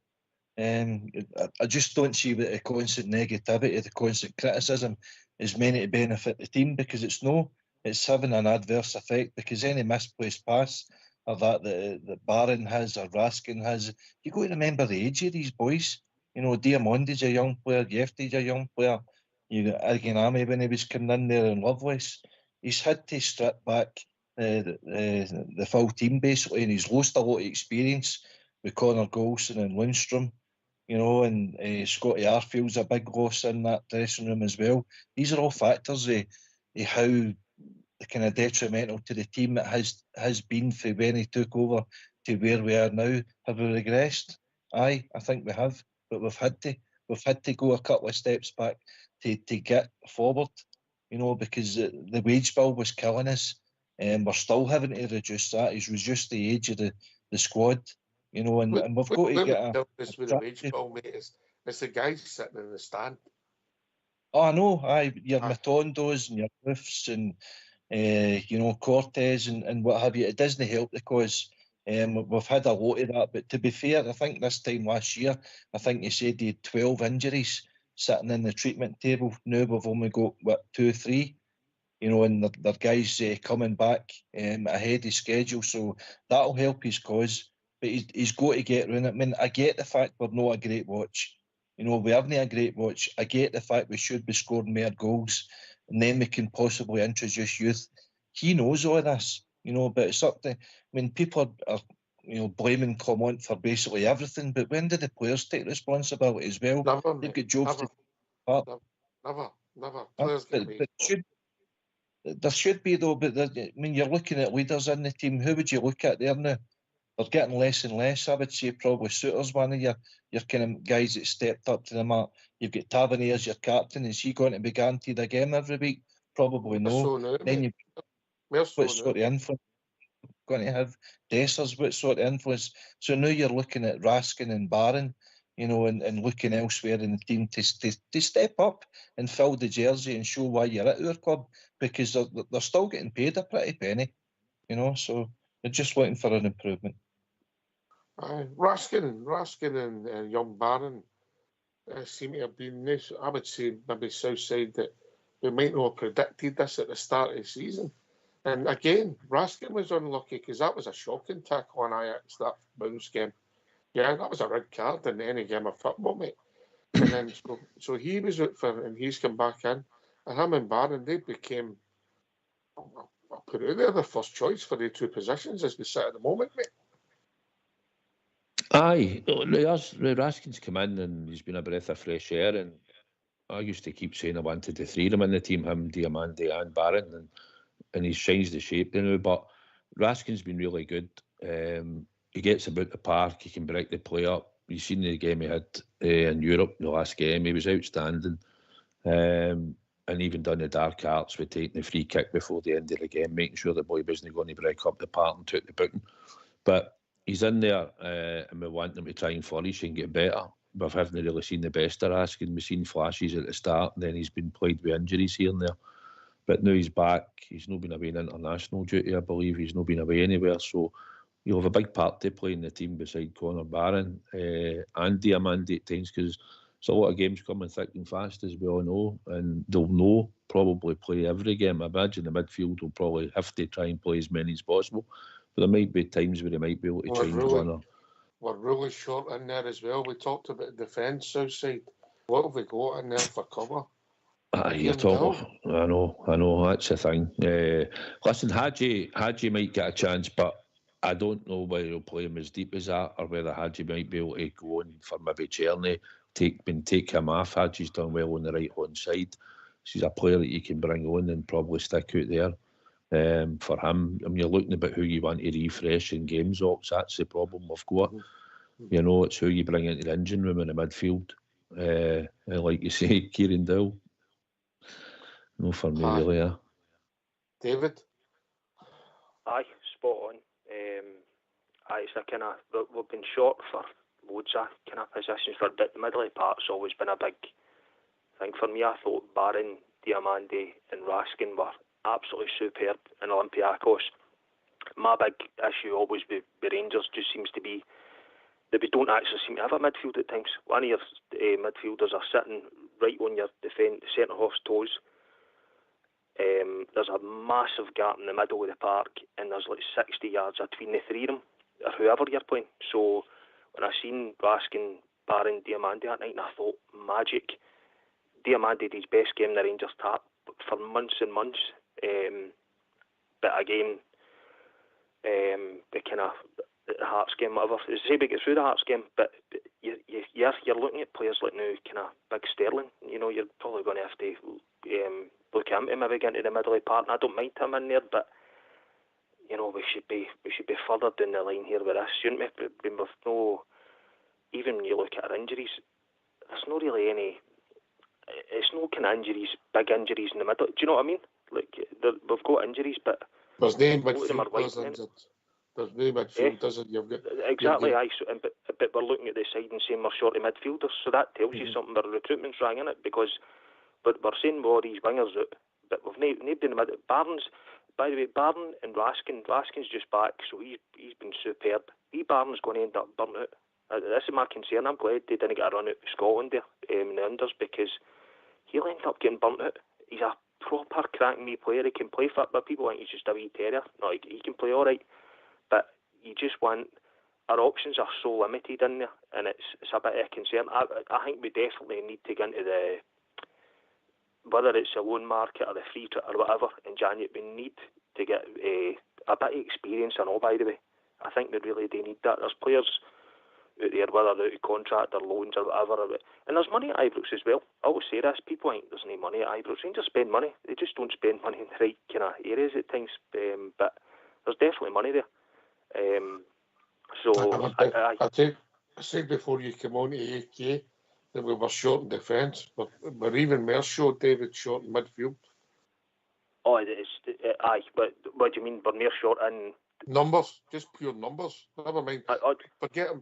I just don't see that the constant negativity, the constant criticism is meant to benefit the team, because it's having an adverse effect, because any misplaced pass or that Barron has or Raskin has, you got to remember the age of these boys. You know, Diamondi's a young player, Yefty's a young player. You got Arginami when he was coming in there, and Lovelace. He's had to strip back the full team basically, and he's lost a lot of experience with Connor Golson and Lundstrom. You know, and Scotty Arfield's a big loss in that dressing room as well. These are all factors of how kind of detrimental to the team that has been from when he took over to where we are now. Have we regressed? Aye, I think we have, but we've had to go a couple of steps back to get forward. You know, because the wage bill was killing us, and we're still having to reduce that. He's reduced the age of the squad. You know, and we've got to get this with the wage bill, mate. It's the guys sitting in the stand. Oh, I know. Aye, your Matondos and your Roofs and you know, Cortez and what have you. It doesn't help the cause. We've had a lot of that, but to be fair, I think this time last year, I think you said he had 12 injuries sitting in the treatment table. Now we've only got, 2 or 3, you know, and their guys coming back ahead of schedule, so that'll help his cause. But he's got to get around it. I mean, I get the fact we're not a great watch. You know, we haven't a great watch. I get the fact we should be scoring more goals, and then we can possibly introduce youth. He knows all this, you know, but it's up to, I mean, people are you know, blaming Clement for basically everything, but when do the players take responsibility as well? Never, They've mate. got jobs Never. Players get made. There should be, though, but I mean, you're looking at leaders in the team. Who would you look at there now? They're getting less and less. I would say probably Suter's one of your kind of guys that stepped up to the mark. You've got Tavernier as your captain. Is he going to be guaranteed a game every week? Probably no. So now, Then you've what sort of influence going to have? Dessers, what sort of influence? So now you're looking at Raskin and Barron, you know, and looking elsewhere in the team to step up and fill the jersey and show why you're at our club, because they're still getting paid a pretty penny, you know, so they're just looking for an improvement. Raskin and young Barron seem to have been this. I would say maybe Southside that we might not have predicted this at the start of the season. And again, Raskin was unlucky because that was a shocking tackle on Ajax, that bounce game. Yeah, that was a red card in any game of football, mate. And then so he was out for, and he's come back in, and him and Barron, they became, I'll put it out there, the first choice for the two positions as we sit at the moment, mate. Aye, Raskin's come in and he's been a breath of fresh air, and I used to keep saying I wanted the 3 of them in the team, him, Diamandi and Barron, and he's changed the shape now, but Raskin's been really good. He gets about the park, he can break the play up. You've seen the game he had in Europe, the last game, he was outstanding. And even done the dark arts with taking the free kick before the end of the game, making sure the boy wasn't going to break up the park and took the booking. But he's in there, and we want him to try and flourish and get better. We haven't really seen the best of Raskin. We've seen flashes at the start, and then he's been plagued with injuries here and there. But now he's back. He's not been away in international duty, I believe. He's not been away anywhere. So he'll have a big part to play in the team beside Conor Barron and Diamandi at times, because there's a lot of games coming thick and fast, as we all know, and they'll probably play every game. I imagine the midfield will probably have to try and play as many as possible. But there might be times where they might be able to change one or... We're really short in there as well. We talked about defence south side. What have we got in there for cover? You're talking. I know. That's the thing. Listen, Hadji might get a chance, but I don't know whether he'll play him as deep as that, or whether Hadji might be able to go in for maybe Czerny, take him off. Hadji's done well on the right hand side. He's a player that you can bring on and probably stick out there. For him, I mean, you're looking about who you want to refresh in games, Ox. That's the problem we've got. You know, it's who you bring into the engine room in the midfield. And like you say, Kieran Dowell. No for me, really, yeah. David? Aye, spot on. It's a kind of, we've been short for loads of kind of positions. For the middle part's always been a big thing for me. I thought Barron, Diamandi and Raskin were absolutely superb in Olympiacos. My big issue always with Rangers just seems to be that we don't actually seem to have a midfield at times. One of your midfielders are sitting right on your centre-half's toes. There's a massive gap in the middle of the park, and there's like 60 yards between the three of them, or whoever you're playing. So when I seen Raskin, Barron, Diamandi that night, and I thought, magic. Diamandi did his best game in the Rangers tap for months and months. But again, the kind of the Hearts game, whatever. It's say we get through the Hearts game, but you're looking at players like now, kind of big Sterling. You know, you're probably going to have to look at him to maybe get into the middle of the park. And I don't mind him in there, but you know, we should be further down the line here with this, shouldn't we? With no, even when you look at our injuries, there's not really any. It's no kind of injuries, big injuries in the middle. Do you know what I mean? Like we've got injuries, but there's no midfielders injured. There's no midfielders, and you've got exactly. Aye, so, but we're looking at the side and saying we're short of midfielders, so that tells you something. Our recruitment's wrong, in it, because but we're saying all these wingers out, but we've nobody in the middle. Barnes, by the way, Barron and Raskin's just back, so he's been superb. Barron's going to end up burnt out. This is my concern. I'm glad they didn't get a run out of Scotland there in the unders, because he'll end up getting burnt out. He's a proper cracking wee player. He can play for it, but people think he's just a wee terrier. No, he can play all right, but you just want. Our options are so limited in there, and it's a bit of a concern. I think we definitely need to get into the, whether it's the loan market or the free or whatever in January, we need to get a bit of experience and all, by the way. I think we really do need that. There's players out there, whether they're out of contract or loans or whatever, and there's money at Ibrox as well. I always say this, people think there's no money at Ibrox. Rangers spend money, they just don't spend money in the right kind of areas at times, but there's definitely money there. I said before you come on to AK that we were short in defence, but we're even more short, David, short in midfield. Oh, aye, but what do you mean? We're more short in numbers, just pure numbers. Never mind. Forgetting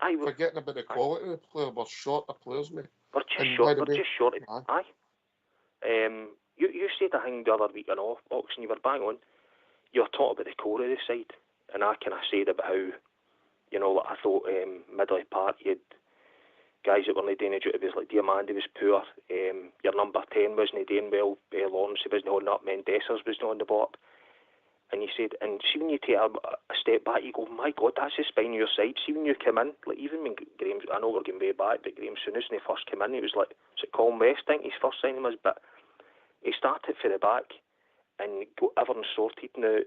about the quality of the player, we're short of players, mate. We're just short. Aye. You said a thing the other week, Oxen, you were bang on. You were talking about the core of the side, and I kind of said about how, you know, I thought middle part you had guys that were not doing a duty. It was like Diamandi was poor. Your number 10 wasn't doing well. Lawrence wasn't holding up. Mendesas was not on the block. And you said, and see when you take a step back, you go, my God, that's the spine of your side. See when you come in, like even when Graham, I know we're getting way back, but Graham Souness when he first came in, he was like, was it Colin West, I think his first signing was, but he started for the back and got everything sorted. Now,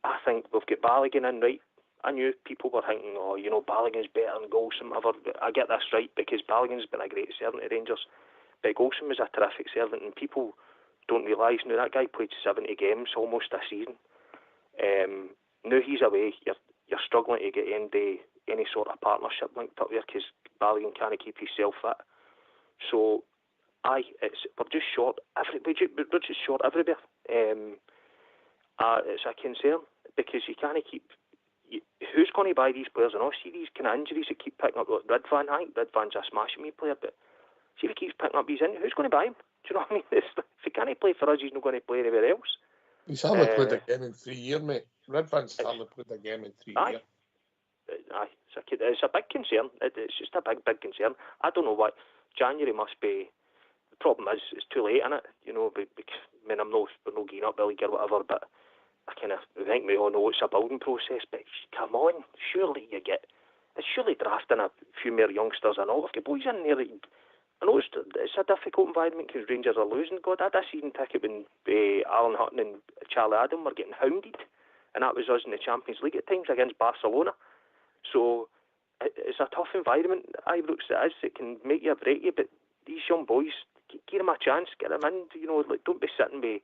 I think we've got Balogun in, right? I knew people were thinking, oh, you know, Balogun's better than Golson, whatever. I get this right, because Balogun's been a great servant to Rangers, but Golson was a terrific servant, and people don't realise now that guy played 70 games almost a season. Now he's away, you're struggling to get any sort of partnership linked up there, because Balogun can't keep himself fit. So, we're just short. We're just short everywhere. It's a concern, because you can't keep who's going to buy these players? And I see these kind of injuries that keep picking up. Like Ridvan, I think Ridvan's a smashing me player, but see if he keeps picking up these injuries, who's going to buy him? Do you know what I mean? If he can't play for us, he's not going to play anywhere else. He's hardly played again in 3 years, mate. Ridvan's hardly played again in 3 years. Aye, it's a big concern. It's just a big concern. I don't know what. January must be. The problem is it's too late, isn't it? You know, because, I mean, we're not getting up the league or whatever, but I think we all know it's a building process. But come on, surely it's surely drafting a few more youngsters and all. If the boys in there, I know it's a difficult environment because Rangers are losing. God, I had a season ticket when Alan Hutton and Charlie Adam were getting hounded, and that was us in the Champions League at times against Barcelona. So it's a tough environment, Ibrox, it is. It can make you or break you, but these young boys, give them a chance, get them in. You know, like, don't be sitting with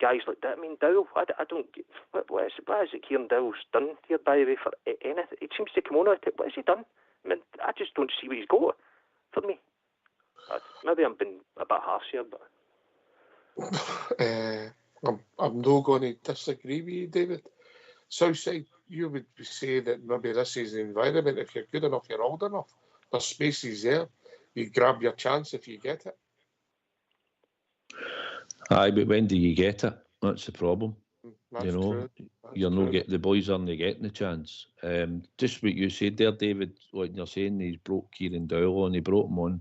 guys like that. I mean, Dowell, I don't get what is it Kieran Dowell's done here, by the way, for anything? It seems to come on. What has he done? I mean, I just don't see what he's got for me. Maybe I'm being a bit harsh here, but I'm not going to disagree with you, David. Southside, you would say that maybe this is the environment. If you're good enough, you're old enough, there's spaces there. You grab your chance if you get it. Aye, but when do you get it? That's the problem. That's you know, true. you're not getting the boys aren't getting the chance. Just what you said there, David. What you're saying, he's brought Kieran Dowell on. He brought him on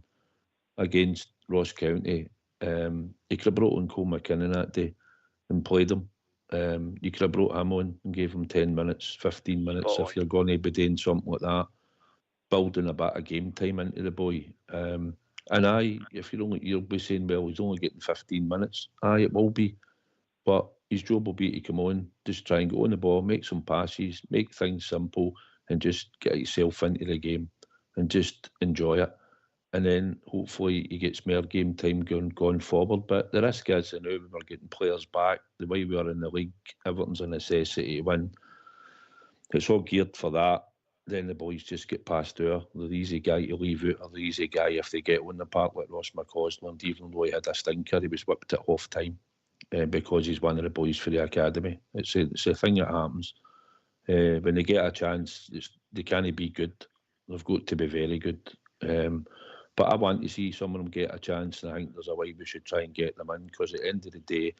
against Ross County. He could have brought on Cole McKinnon that day and played him. You could have brought him on and gave him 10 minutes, 15 minutes if you're going to be doing something like that, building a bit of game time into the boy. And if you'll be saying, well, he's only getting 15 minutes. It will be, but his job will be to come on, just try and go on the ball, make some passes, make things simple, and just get yourself into the game and just enjoy it. And then hopefully he gets more game time going forward. But the risk is, now when we're getting players back, the way we are in the league, everything's a necessity to win. It's all geared for that. Then the boys just get past there. They're the easy guy to leave out, or the easy guy if they get on the park, like Ross McCausland. Even though he had a stinker, he was whipped at half time because he's one of the boys for the academy. It's a thing that happens. When they get a chance, they can't be good. They've got to be very good. But I want to see some of them get a chance, and I think there's a way we should try and get them in, because at the end of the day,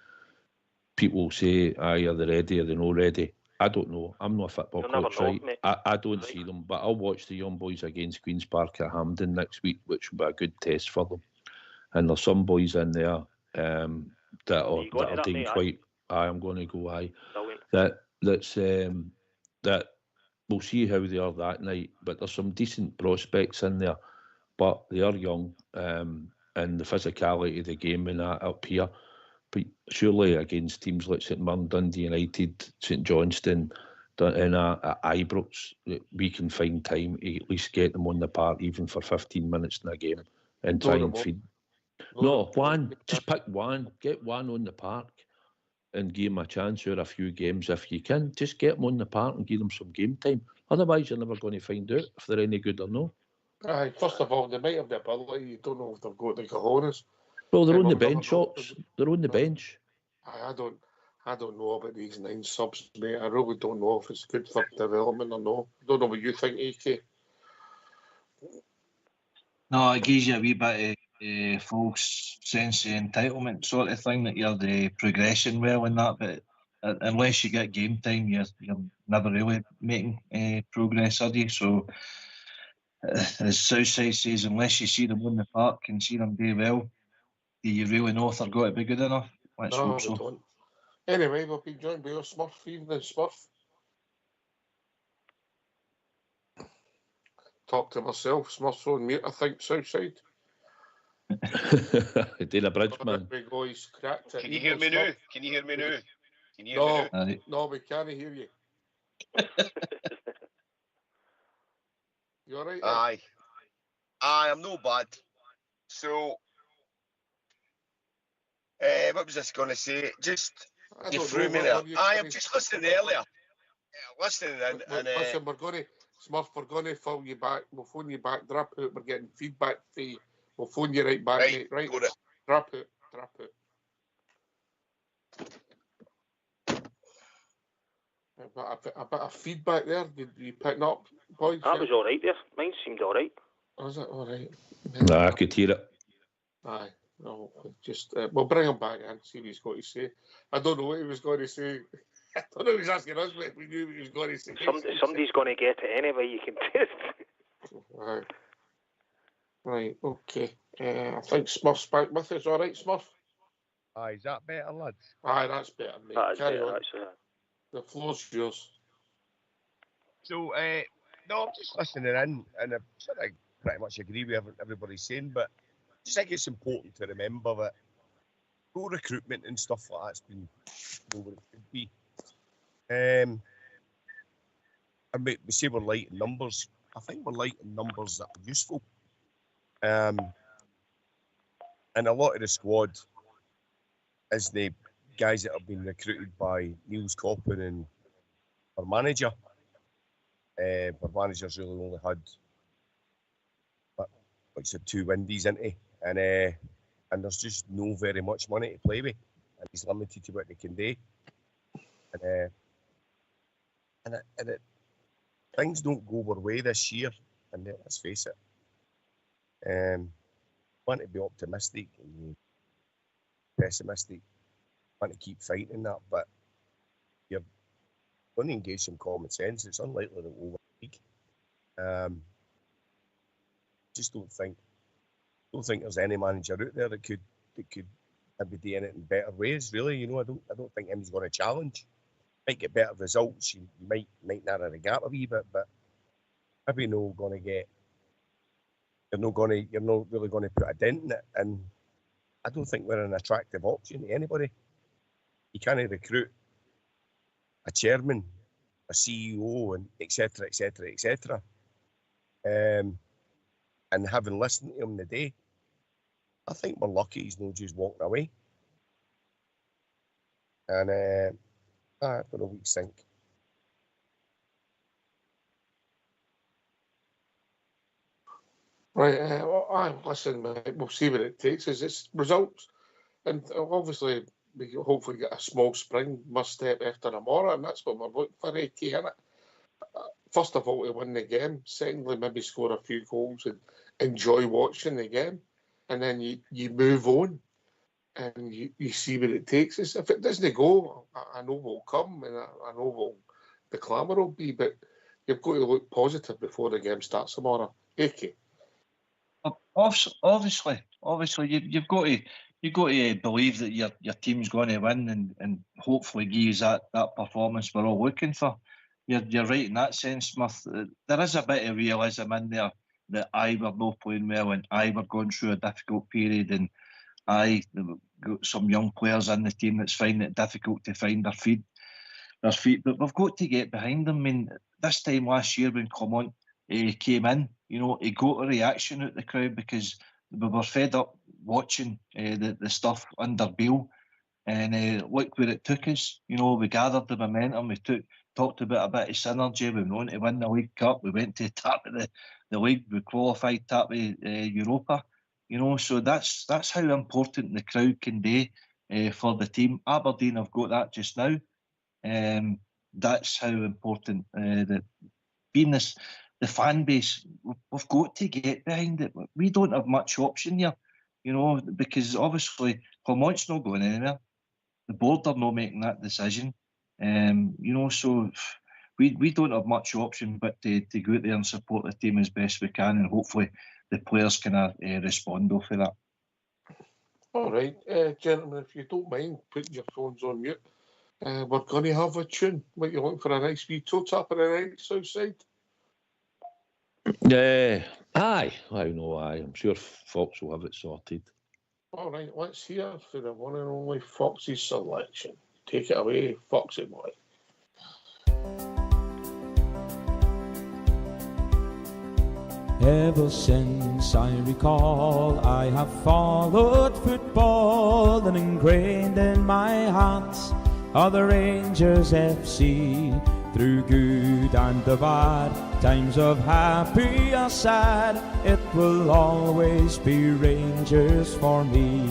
people say, are they ready, are they not ready? I don't know. I'm not a football coach, right? I don't see them, but I'll watch the young boys against Queen's Park at Hampden next week, which will be a good test for them. And there's some boys in there that are doing quite. I'm going to go high. That we'll see how they are that night. But there's some decent prospects in there, but they are young, and the physicality of the game and that up here. But surely against teams like St Mirren, Dundee United, St Johnstone, and Ibrox, we can find time to at least get them on the park, even for 15 minutes in a game, and try and feed. No, one. Just pick one. Get one on the park and give them a chance or a few games if you can. Just get them on the park and give them some game time. Otherwise, you're never going to find out if they're any good or not. First of all, they might have the ability. You don't know if they've got the cojones. Well, they're on the bench, Ox. They're on the bench. I don't know about these 9 subs, mate. I really don't know if it's good for development or not. I don't know what you think, AK. No, it gives you a wee bit of false sense of entitlement sort of thing, that you're the progression well in that, but unless you get game time, you're never really making progress, are you? So, as Southside says, unless you see them on the park and see them do well, do you really know if they're going to be good enough? Let's hope so. Don't. Anyway, we've been joined by our Smurf, evening Smurf. Talk to myself, Smurf's on mute, I think, Southside. Did a bridge, man. There we go, he's cracked it. Can you hear me now? Can you hear me now? No, we can't hear you. You alright? Aye, I'm no bad. So, what was I going to say? Just you threw me there. I'm just listening earlier. Listening in. Listen, we're going to phone you back. We'll phone you back. Drop out. We're getting feedback for you. We'll phone you right back, mate. Right? Drop out. I've got a a bit of feedback there. Did you pick up, boys? That was all right there. Mine seemed all right. Was it all right? Nah, I could hear it. Aye. No, just we'll bring him back in, see what he's got to say. I don't know what he was going to say. I don't know if he was asking us, but we knew what he was going to say. Somebody's going to get it anyway, you can test. Right, okay. I think Smurf's back with us. All right, Smurf? Aye, is that better, lads? Aye, that's better, mate. That is Carry better, on. actually. The floor's yours. So, no, I'm just listening in, and I sort of pretty much agree with everybody's saying, but I just think it's important to remember that pro recruitment and stuff like that's been what it could be. And we say we're light in numbers. I think we're light in numbers that are useful. And a lot of the squad is the guys that have been recruited by Niels Coppin and our manager. Our manager's really only had what's it, 2 windies, isn't he? And there's just no very much money to play with, and he's limited to what they can do. And things don't go our way this year, and let's face it. Want to be optimistic and pessimistic. Want to keep fighting that, but you're going to engage some common sense. It's unlikely that we'll win the league. Just don't think there's any manager out there that could maybe do it in better ways. Really, I don't think anybody's going to challenge. Might get better results. You might narrow the gap a wee bit, but maybe you're not really going to put a dent in it. And I don't think we're an attractive option to anybody. You can't recruit a chairman, a CEO, and etc. And having listened to him today, I think we're lucky he's not just walking away. And I don't know what you think. Right, listen, mate, we'll see what it takes. It's results, and obviously we hopefully get a small spring step after tomorrow, and that's what we're looking for, AK, innit? First of all, to win the game. Secondly, maybe score a few goals and enjoy watching the game, and then you move on and you see what it takes us. If it doesn't go, I know we'll come, and I know the clamour will be, but you've got to look positive before the game starts tomorrow. AK. Obviously, you've got to believe that your team's going to win and hopefully give you that performance we're all looking for. You're right in that sense, Smith. There is a bit of realism in there that we're not playing well, and we're going through a difficult period, and we've got some young players in the team that's finding it difficult to find their feet. But we've got to get behind them. I mean, this time last year when Clement came in, he got a reaction out the crowd because we were fed up watching the stuff under Beale, and look where it took us. We gathered the momentum. We talked about a bit of synergy. We went on to win the League Cup. We went to tap at the league. We qualified tap at Europa. So that's how important the crowd can be for the team. Aberdeen have got that just now. That's how important that being the fan base. We've got to get behind it. We don't have much option here, because obviously Clement's not going anywhere. The board are not making that decision. So we don't have much option but to go out there and support the team as best we can, and hopefully the players can respond off of that. All right, gentlemen, if you don't mind putting your phones on mute, we're going to have a tune. What, you looking for a nice wee toe tap on the right south side? Aye. I'm sure Fox will have it sorted. All right, let's hear for the one and only Foxy's selection. Take it away, Foxy boy. Ever since I recall, I have followed football, and ingrained in my heart are the Rangers FC. Through good and the bad, times of happy or sad, it will always be Rangers for me.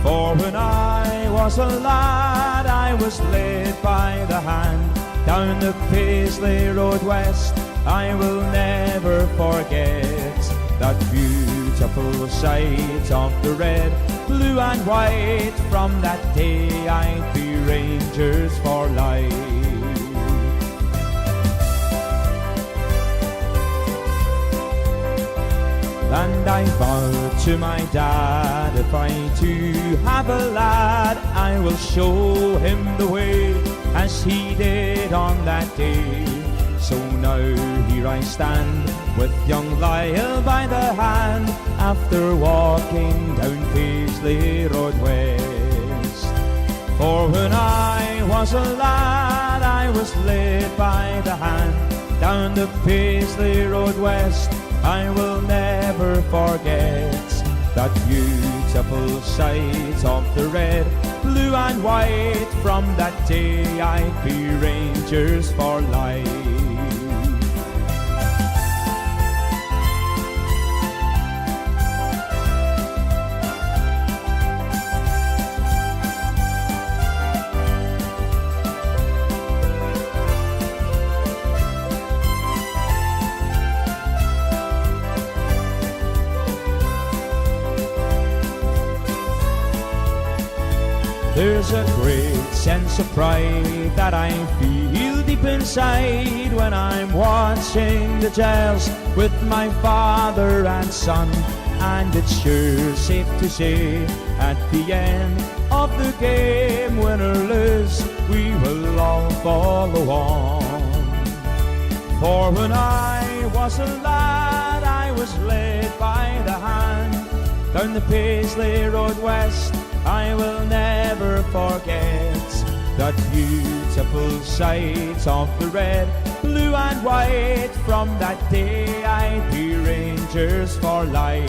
For when I was a lad, I was led by the hand down the Paisley Road West. I will never forget that beautiful sight of the red, blue and white. From that day I'd be Rangers for life. And I vowed to my dad, if I too have a lad, I will show him the way as he did on that day. So now here I stand with young Lyle by the hand, after walking down Paisley Road West. For when I was a lad, I was led by the hand down the Paisley Road West. I will never forget that beautiful sight of the red, blue and white. From that day I'd be Rangers for life. There's a great sense of pride that I feel deep inside when I'm watching the Giles with my father and son. And it's sure safe to say at the end of the game, win or lose, we will all follow on. For when I was a lad, I was led by the hand down the Paisley Road West. I will never forget that beautiful sight of the red, blue and white. From that day I'd be Rangers for life.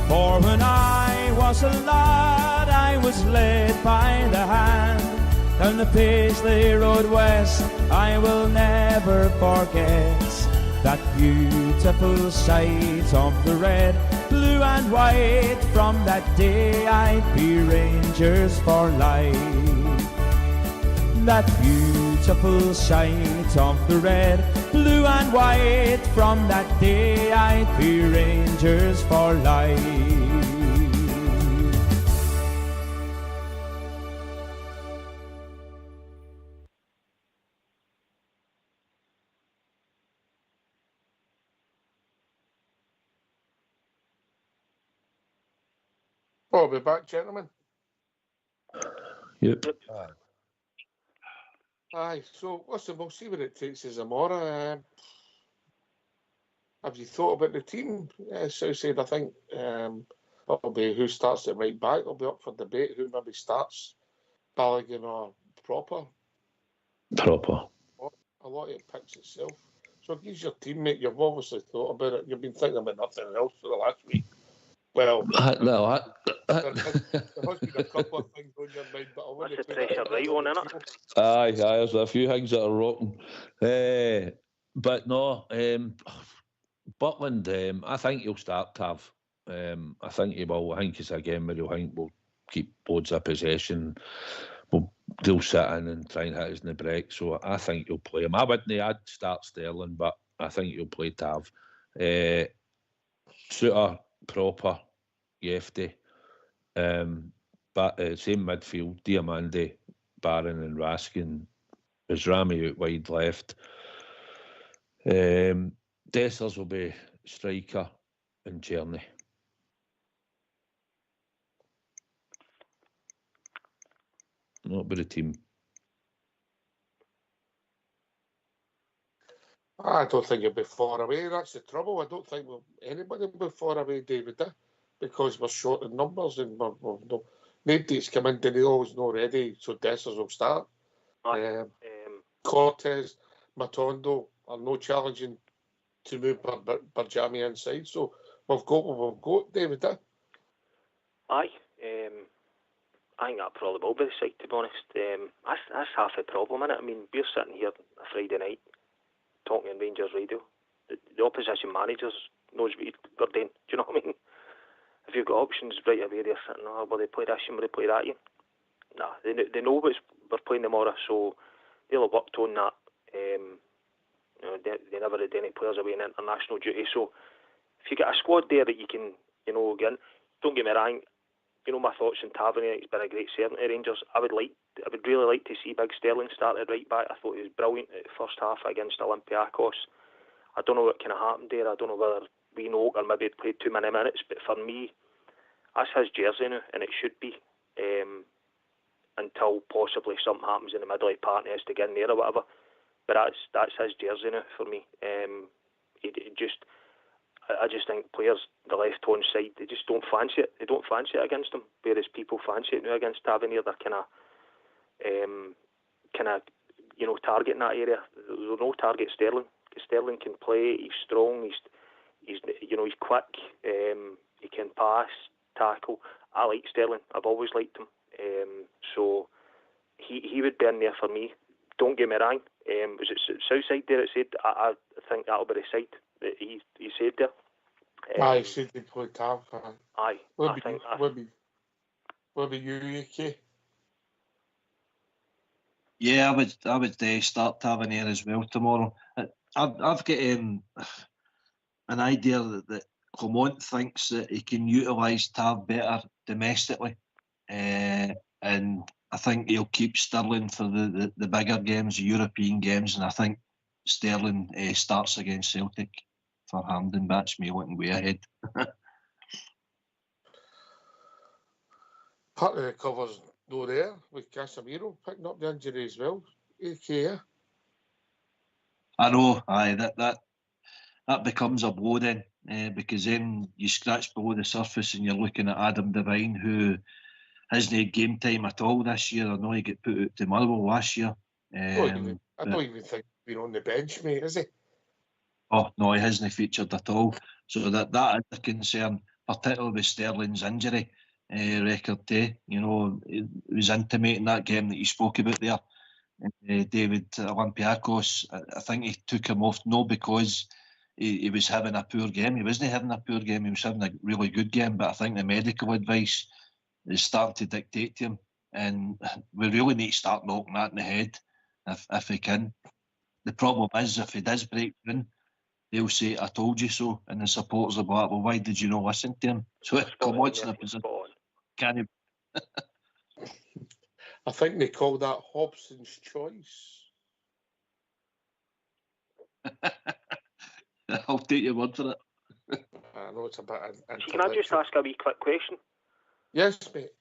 For when I was a lad, I was led by the hand down the Paisley Road West. I will never forget that beautiful sight of the red, blue and white. From that day I'd be Rangers for life. That beautiful sight of the red, blue and white. From that day I'd be Rangers for life. I'll be back, gentlemen. Yep. Aye, so listen, we'll see what it takes us tomorrow. Have you thought about the team? Southside, I think it'll be who starts at right back. It'll be up for debate who maybe starts, Balogun or Proper. Proper. A lot of it picks itself. So it gives your teammate, you've obviously thought about it. You've been thinking about nothing else for the last week. Well, there has been a couple of things on your mind, but I want to put pressure right on, innit? Aye, there's a few things that are rotten. But no, Butland, I think he'll start, Tav. I think he will. I think it's a game where he'll think we'll keep loads of possession. They'll sit in and try and hit us in the break. So I think he'll play him. I'd start Sterling, but I think he'll play Tav. Suter, Proper, Yefty. But same midfield, Diamande, Barron and Raskin. There's Rami out wide left. Dessers will be striker and Czerny. Not be the team. I don't think it'll be far away. That's the trouble. I don't think anybody will be far away, David, because we're short in numbers and nobody's come in. They always know ready, so Dessers will start. Cortez, Matondo are no challenging to move Barjami inside. So we've got what we've got, David. Aye. I think that probably will be the side, to be honest. That's half the problem, innit? I mean, we're sitting here a Friday night talking on Rangers Radio. The opposition managers knows what they're doing. Do you know what I mean? If you've got options right away, they're sitting, will they play this and will they play that? Nah, they know we're playing tomorrow, so they'll have worked on that. They never had any players away in international duty. So if you get a squad there that you can, get in, don't get me wrong. My thoughts on Tavernier. He's been a great servant to Rangers. I would really like to see Big Sterling start at right back. I thought he was brilliant at the first half against Olympiacos. I don't know what kind of happened there. I don't know whether we know or maybe played too many minutes. But for me, that's his jersey now, and it should be until possibly something happens in the middle of the party, has to get in there or whatever. But that's his jersey now for me. I just think players, the left-hand side, they just don't fancy it. They don't fancy it against him, whereas people fancy it now against Tavernier. They're kind of targeting that area. There's no target Sterling. Sterling can play. He's strong. He's quick. He can pass, tackle. I like Sterling. I've always liked him. So he would be in there for me. Don't get me wrong. Was it Southside there? It said. I think that'll be the side that he said there. Aye, said he played Tav. Aye. What about you, UK? Yeah, I would start Tavernier as well tomorrow. I've got an idea that Clement thinks that he can utilise Tav better domestically, and I think he'll keep Sterling for the bigger games, the European games, and I think Sterling starts against Celtic for Hampden. That's me looking way ahead. Part of the covers though there with Casemiro picking up the injury as well. Okay. I know, aye, that becomes a blow then, because then you scratch below the surface and you're looking at Adam Devine, who hasn't had game time at all this year. I know he got put out to Motherwell last year. I don't even think he's been on the bench, mate, is he? Oh no, he hasn't featured at all. So that is a concern, particularly with Sterling's injury record. He was intimating that game that you spoke about there. David Olympiacos, I think he took him off not because he was having a poor game. He wasn't having a poor game. He was having a really good game. But I think the medical advice is starting to dictate to him, and we really need to start knocking that in the head if we can. The problem is if he does break in, they'll say, "I told you so," and the supporters will be like, "Well, why did you not listen to him?" So come on, in a position. Can he? I think they call that Hobson's choice. I'll take your word for it. I know it's a bit. Can I just ask a wee quick question? Yes, mate.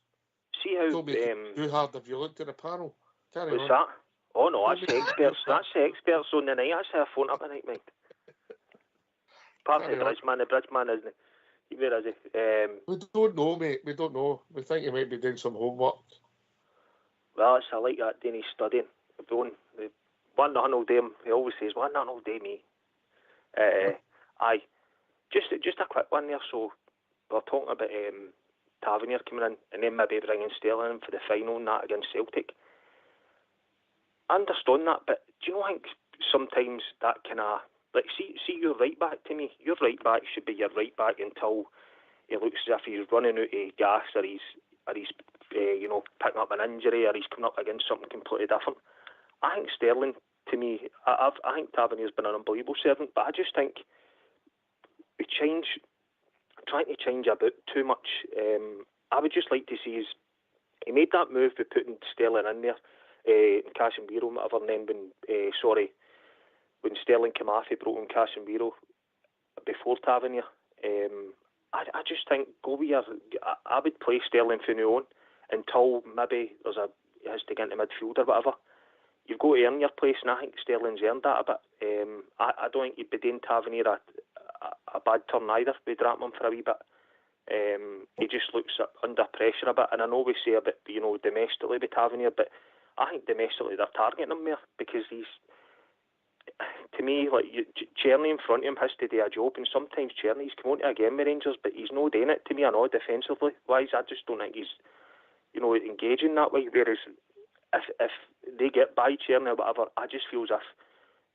See how too hard have you looked at the panel? What's that? Oh no, that's the experts. That's the experts on the night. That's how I phone up at night, mate. Apart from the bridgeman isn't he? Where is he? We don't know, mate. We don't know. We think he might be doing some homework. Well, I like that. Then he's studying. One nothing all day. He always says 1-0 all day, me. Aye. Just a quick one there. So we're talking about Tavernier coming in, and then maybe bringing Sterling in for the final and that against Celtic. I understand that, but do you know? I think sometimes that kind of see your right back to me. Your right back should be your right back until he looks as if he's running out of gas, or he's picking up an injury, or he's coming up against something completely different. I think Sterling, to me, I think Tavernier's been an unbelievable servant, but I just think trying to change a bit too much. I would just like to see he made that move with putting Sterling in there, Casemiro, whatever, and then when Sterling came off, he brought in Casemiro before Tavernier. I just think I would play Sterling from now on until maybe he has to get into midfield or whatever. You've got to earn your place, and I think Sterling's earned that a bit. I don't think you'd be doing Tavernier a bad turn either by dropping him for a wee bit. He just looks under pressure a bit, and I know we say a bit, domestically with Tavernier, but I think domestically they're targeting him more because to me, like Czerny in front of him has to do a job, and sometimes Czerny's come on to a game with Rangers, but he's not doing it to me. I know defensively wise, I just don't think he's engaging that way. Whereas if they get by Czerny or whatever, I just feel as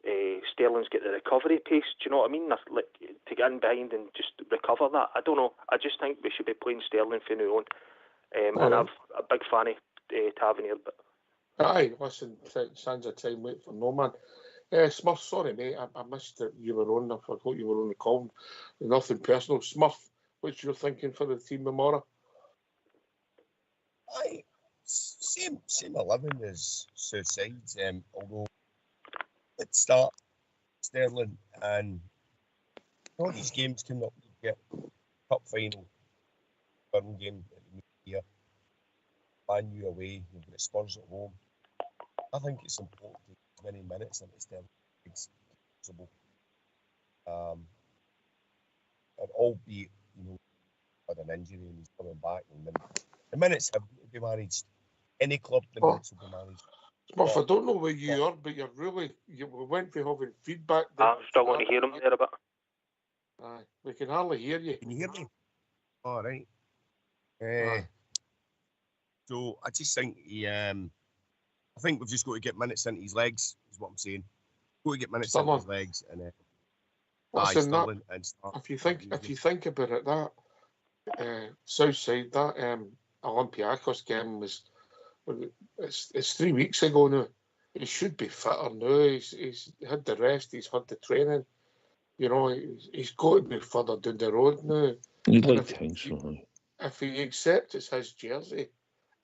if Sterling's got the recovery pace. Do you know what I mean? Like to get in behind and just recover that. I don't know. I just think we should be playing Sterling from now on. And I'm a big fan of Tavernier, but Aye, listen, sands of time wait for no man. Smurf, sorry mate, I missed that you were on. I forgot you were on the call. Nothing personal. Smurf, what's your thinking for the team tomorrow? Aye, same 11 as Southside. Although at start Sterling and all these games coming up, you get cup final, Burn game at the year, Man U away, you've got Spurs at home. I think it's important to get as many minutes into Sterling as possible. And albeit, had an injury and he's coming back, and the minutes have to be managed. Any club, the minutes will be managed. Smurf, I don't know where you are, but we went for having feedback. I'm struggling to hear him there a bit. Aye, we can hardly hear you. Can you hear me? All right. So I just think I think we've just got to get minutes into his legs, is what I'm saying. Got to get minutes into his legs, and listen, if you think about it, that Southside, that Olympiacos game it's 3 weeks ago now. He should be fitter now. He's had the rest. He's had the training. He's got to be further down the road now. You'd like to think so. If he accepts it's his jersey,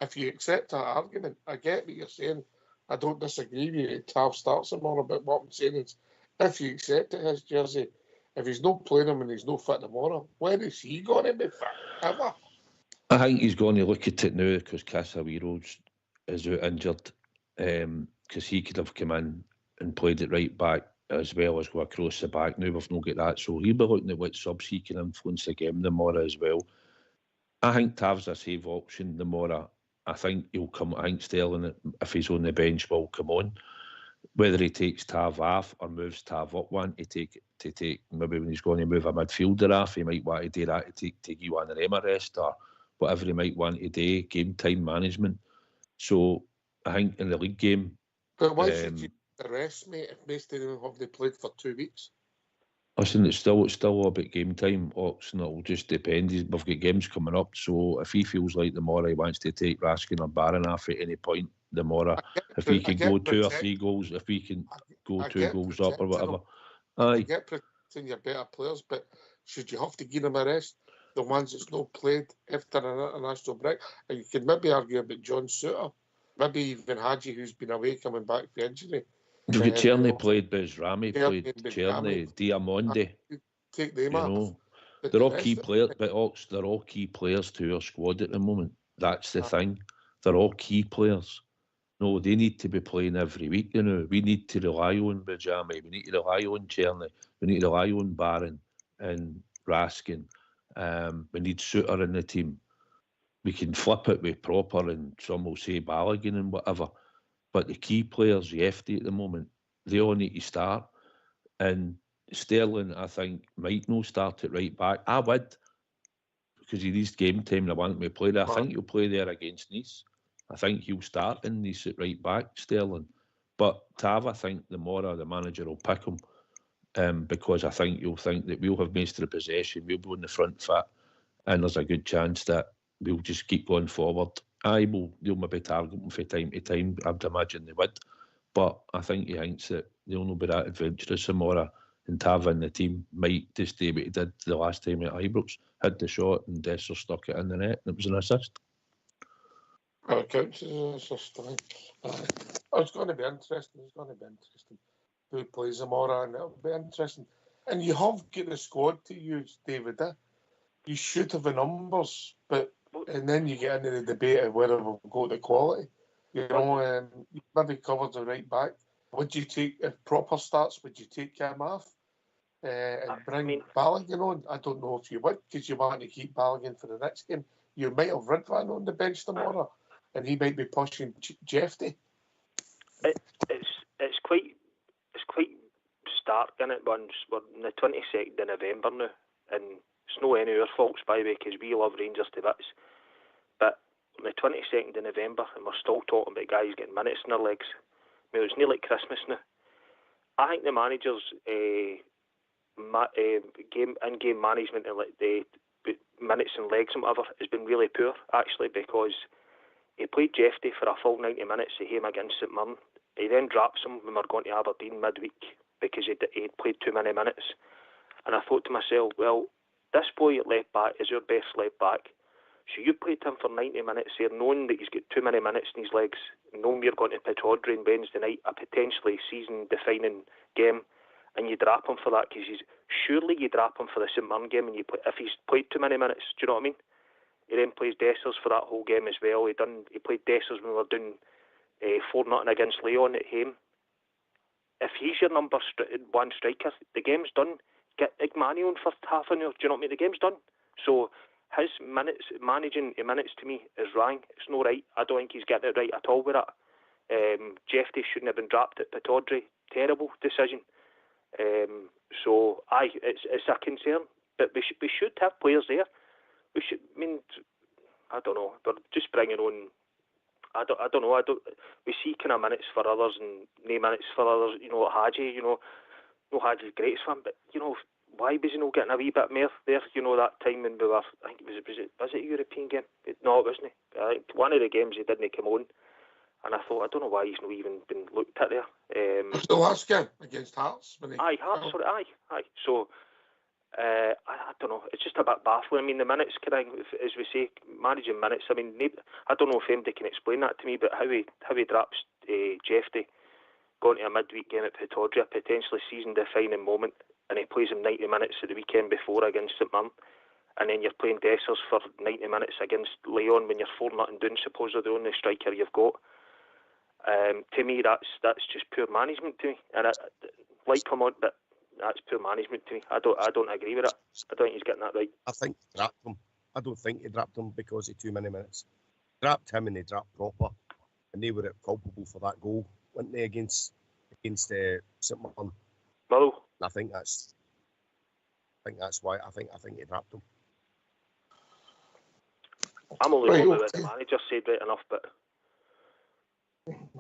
if you accept that argument, I get what you're saying. I don't disagree with you. Tav starts tomorrow, but what I'm saying is, if you accept it his jersey, if he's not playing him and he's not fit tomorrow, when is he going to be fit? Ever? I think he's going to look at it now because Casemiro is out injured, because he could have come in and played it right back as well as go across the back. Now we've not got that, so he'll be looking at what subs he can influence the game tomorrow as well. I think Tav's a safe option tomorrow. I think he'll come. I think Sterling, if he's on the bench, will come on. Whether he takes Tav off or moves Tav up one to take maybe when he's going to move a midfielder off, he might want to do that to take you on an Emma rest or whatever he might want to do, game time management. So I think in the league game. But why should you rest, mate, if most of them have they played for 2 weeks? Listen, it's still all about game time, Ox, and it'll just depend. We've got games coming up, so if he feels like tomorrow he wants to take Raskin or Barron off at any point tomorrow, if he can go 2 or 3 goals, if he can go 2 goals up or whatever. I get protecting your better players, but should you have to give them a rest? The ones that's not played after an international break, and you could maybe argue about John Suter, maybe even Hadji, who's been away coming back for injury. You've got Tierney played, Bezrami played, Tierney, Diamonde. Take them off. They're all key players, but Ox, they're all key players to our squad at the moment. That's the thing. They're all key players. No, they need to be playing every week. We need to rely on Bezrami. We need to rely on Tierney. We need to rely on Barron and Raskin. We need Suter in the team. We can flip it with Proper, and some will say Balogun and whatever. But the key players, Yefty at the moment, they all need to start. And Sterling, I think, might not start at right back. I would, because he needs game time and I want him to play there. I think he'll play there against Nice. I think he'll start in Nice at right back, Sterling. But Tav, I think tomorrow the manager will pick him, because I think you'll think that we'll have most of the possession, we'll be on the front foot, and there's a good chance that we'll just keep going forward. They'll maybe target him from time to time. I'd imagine they would. But I think he thinks that they'll not be that adventurous tomorrow. And Tav in the team might just do what he did the last time at Ibrox. Had the shot and Dessler stuck it in the net. And it was an assist. It counts as an assist. It's going to be interesting. Who plays tomorrow, and it'll be interesting. And you have got the squad to use, David. You should have the numbers, and then you get into the debate of whether we'll go to quality. You maybe covered the right back. Would you take, if Proper starts, would you take him off and bring Balogun on? I don't know if you would, because you want to keep Balogun for the next game. You might have Ridvan on the bench tomorrow, and he might be pushing Jeffy. It's quite stark, isn't it? We're on the 22nd of November now, and it's no any of our faults, by the way, because we love Rangers to bits. But on the 22nd of November, and we're still talking about guys getting minutes in their legs. I mean, it's nearly Christmas now. I think the manager's in-game management and the minutes and legs and whatever has been really poor, actually, because he played Jeffrey for a full 90 minutes at home against St Mirren. He then drops him when we're going to Aberdeen midweek because he'd played too many minutes. And I thought to myself, well, this boy at left back is your best left back. So you played him for 90 minutes here, knowing that he's got too many minutes in his legs, knowing you're going to Pittodrie on Wednesday night, a potentially season-defining game, and you drop him for that because surely you drop him for the St Mirren game, and if he's played too many minutes. Do you know what I mean? He then plays Dessers for that whole game as well. He played Dessers when we were doing 4-0 against Leon at home. If he's your number one striker, the game's done. Get Igmani on for half an hour. Do you know what I mean? The game's done. So his managing minutes to me is wrong. It's not right. I don't think he's getting it right at all with that. Jeffrey shouldn't have been dropped at Pittodrie. Terrible decision. So it's a concern. But we should have players there. We should. I mean, I don't know. We're just bringing on. I don't know. We see kind of minutes for others and no minutes for others. You know, Hadji. You know, no Hadji's greatest fan, but you know, why was he not getting a wee bit more there? You know, that time when we were. I think was it a European game? No, it wasn't. I think one of the games he didn't come on, and I thought I don't know why he's not even been looked at there. It was the last game against Hearts. Hearts. Sorry, aye. So. I don't know. It's just a bit baffling. I mean, the minutes, as we say, managing minutes. I mean, I don't know if anybody can explain that to me. But how he drops Jeffrey going to a midweek game at Pittodrie, a potentially season-defining moment, and he plays him 90 minutes at the weekend before against St Mirren, and then you're playing Dessers for 90 minutes against Leon when you're 4-0 down, supposedly the only striker you've got. To me, that's just pure management to me, and I like him on, but. That's poor management to me. I don't agree with it. I don't think he's getting that right. I think he dropped him. I don't think he dropped him because of too many minutes. Dropped him and he dropped proper, and they were culpable for that goal, weren't they, against St Mirren? Motherwell. I think that's why. I think he dropped him. I'm only going with what the manager said right enough, but.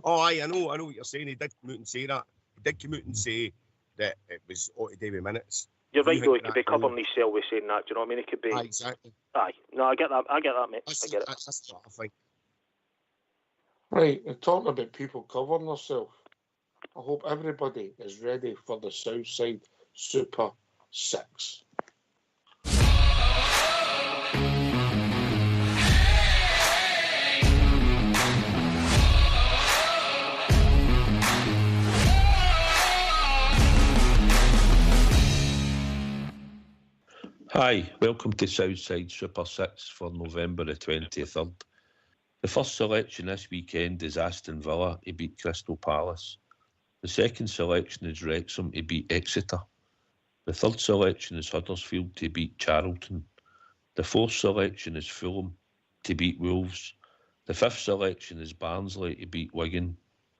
Oh, I know what you're saying. He did come out and say that. He did come out and say that it was all to do with minutes. You're right, though. He could be covering himself with saying that. Do you know what I mean? It could be. Aye, exactly. Aye. No, I get that, mate. I get it. That's what I think. Right, and talking about people covering themselves, I hope everybody is ready for the Southside Super 6. Hi, welcome to Southside Super 6 for November the 23rd. The first selection this weekend is Aston Villa to beat Crystal Palace. The second selection is Wrexham to beat Exeter. The third selection is Huddersfield to beat Charlton. The fourth selection is Fulham to beat Wolves. The fifth selection is Barnsley to beat Wigan.